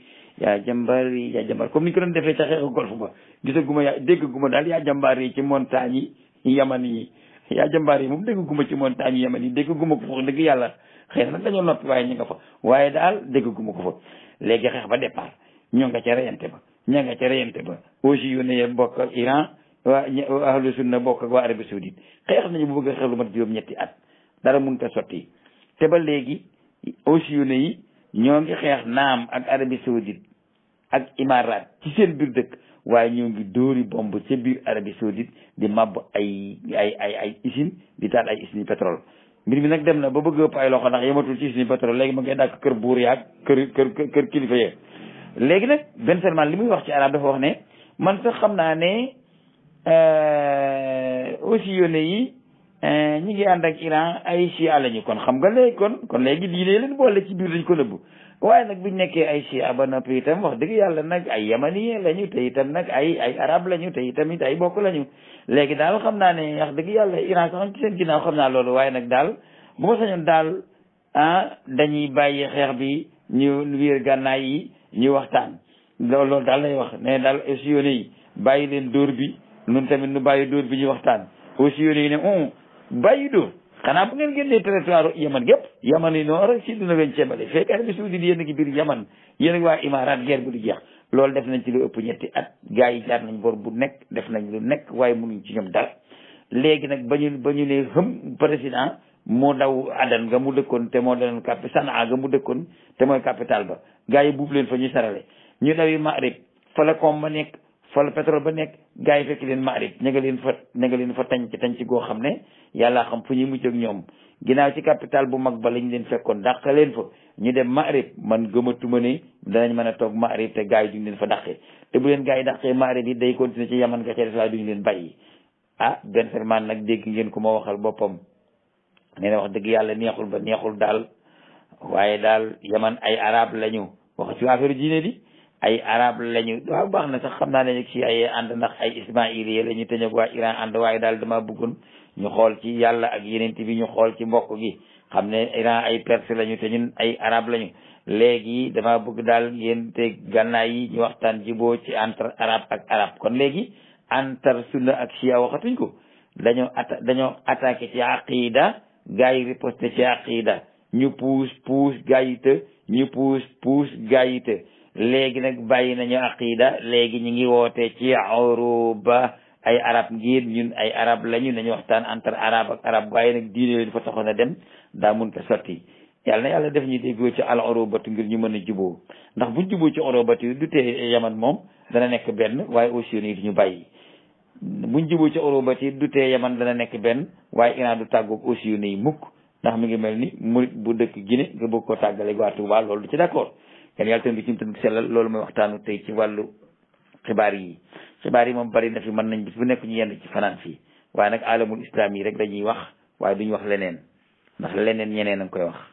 comme ni ko doon defee ca xeexu golf ba gisaguma dégg guma daal yaa jàmbaar yi ci montagne yi yaman yi yaa jàmbaar yi moom dégg guma ci montagne yi yaman yi dégg guma ko fa dëgg yàlla xëy na nag dañoo noppi waaye ñu nga fa waaye daal dégg guma ko fa léegi xeex ba départ ñoo nga ca reyante ba aussi yu ne bokk ak Iran waa ahlu sunna bokk ak waa Arabie Saoudite xeex nañu bu bëgg a xeex lu mat juróom-ñetti at dara mënut a sotti te ba léegi aussi yu ne yi ñoo ngi xeex naam ak Arabie Saoudite ak Imaaraat ci seen biir dëkk waaye ñoo ngi dóori bomb ca biir Arabie Saoudite di màbb ay usine di taal ay usine pétrole mbir mi nag dem na ba bëgg ëpp ay loxo ndax yematul ci usine pétrole léegi ma ngay dàkk kër buur yaag kër kilifa yeeg léegi nag Ben Salman li muy wax ci arab dafa wax ne man sax xam naa ne aussi yónne yi ñi ngi ànd ak Iran ay Shia lañu kon xam nga léegi kon léegi diine leen boole ci biir dañ ko nëbb waaye nag buñ nekkee ay Shia ba noppi itam wax dëgg yàlla nag ay yamani lañu te itam nag ay arab lañu te itamit ay bokk lañu léegi daal xam naa ne wax dëgg yàlla Iran sax ci seen ginnaaw xam naa loolu waaye nag daal bu ma sañoon daal dañuy bàyyi xeex bi ñu wéer gànnaay yi ñu waxtaan loolu daal lay wax ne daal aussi yónne yi bàyyi leen dóor bi nun tamit nu bàyyi dóor bi ñu waxtaan aussi yónne yi ne bàyyi dóor xanaa bu ngeen génnee territoire yaman gépp yaman yi noonu rek si duna leen ceebale fekk Arabie Saoudite yéen a ngi biir yaman yéen a ngi waa Imaaraat guerre bu du jeex loolu def nañ ci lu ëpp ñetti at gars yi jaar nañ bor bu nekk def nañ lu nekk waaye mënuñ ci ñoom dara léegi nag ba ñu ne xëm président moo daw Adan nga mu dëkkoon te moo danoon Sanaa nga mu dëkkoon te mooy capital ba gars yi buub leen fa ñu sarale ñu dawi Maghrib fa la koom ba nekk fa la pétrole ba nekk gars yi fekk leen Maarib ña nga leen fa tañ ci goo xam ne yàlla xam fu ñuy mucc ak ñoom ginnaaw ci capital bu mag ba lañ leen fekkoon dàq leen fa ñu dem Maarib man gëmatuma ne danañ mën a toog Maarib te gars yi duñ leen fa dàqee te bu leen gars yi dàqee Maarib yi day continuer ci Yaman nga ca des waaye duñu leen bàyyi Ben Salman nag dégg ngeen ko ma waxal boppam nee na wax dëgg yàlla neexul ba neexul daal waaye daal Yaman ay arab lañu wax ci affaire diine di ay arab lañu waaw baax na sax xam naa ne ci ay ànd ndax ay ismailiye lañu te ñoog waa Iran ànd waaye daal dama bëggoon ñu xool ci yàlla ak yeneen bi ñu xool ci mbokk gi xam ne Iran ay perse lañu te ñun ay arab lañu léegi dama bëgg daal yéen te gànnaay yi ñu waxtaan jiboo ci entre arab ak arab kon léegi entre sunna ak chia waxatuñ ko dañoo attaqué ci aqida gars yi riposté ci aqida ñu puus gars yi te ñu puus gars yi te léegi nag bàyyi nañu aqida léegi ñu ngi woote ci Uruba ay arab ngir ñun ay arab lañu nañu waxtaan entre arab ak arab waaye nag diine leen fa taxoon a dem daa mun ko sotti yàlla na yàlla def ñu déggoo ci al urubatu ngir ñu mën a juboo ndax buñ juboo ci urubatu yi du tee Yaman moom dana nekk benn waaye aussi yi ñu bàyyi buñ juboo ci urubatu yi du tee Yaman dana nekk benn waaye Iran du tàggoog aussi yi mukk ndax mi ngi mel ni murit bu dëkk Guinée nga bëgg koo tàggale waa Touba loolu du ci d'accord kenn yàlla tamit ci mu sellal loolu mooy waxtaanu tey ci wàllu xibaar yi moom bari na fi mën nañ bis bu nekk ñu yenn ci fanaan fii waaye nag alamul islam yi rek dañuy wax waaye duñu wax leneen ndax leneen ñeneen a ngi koy wax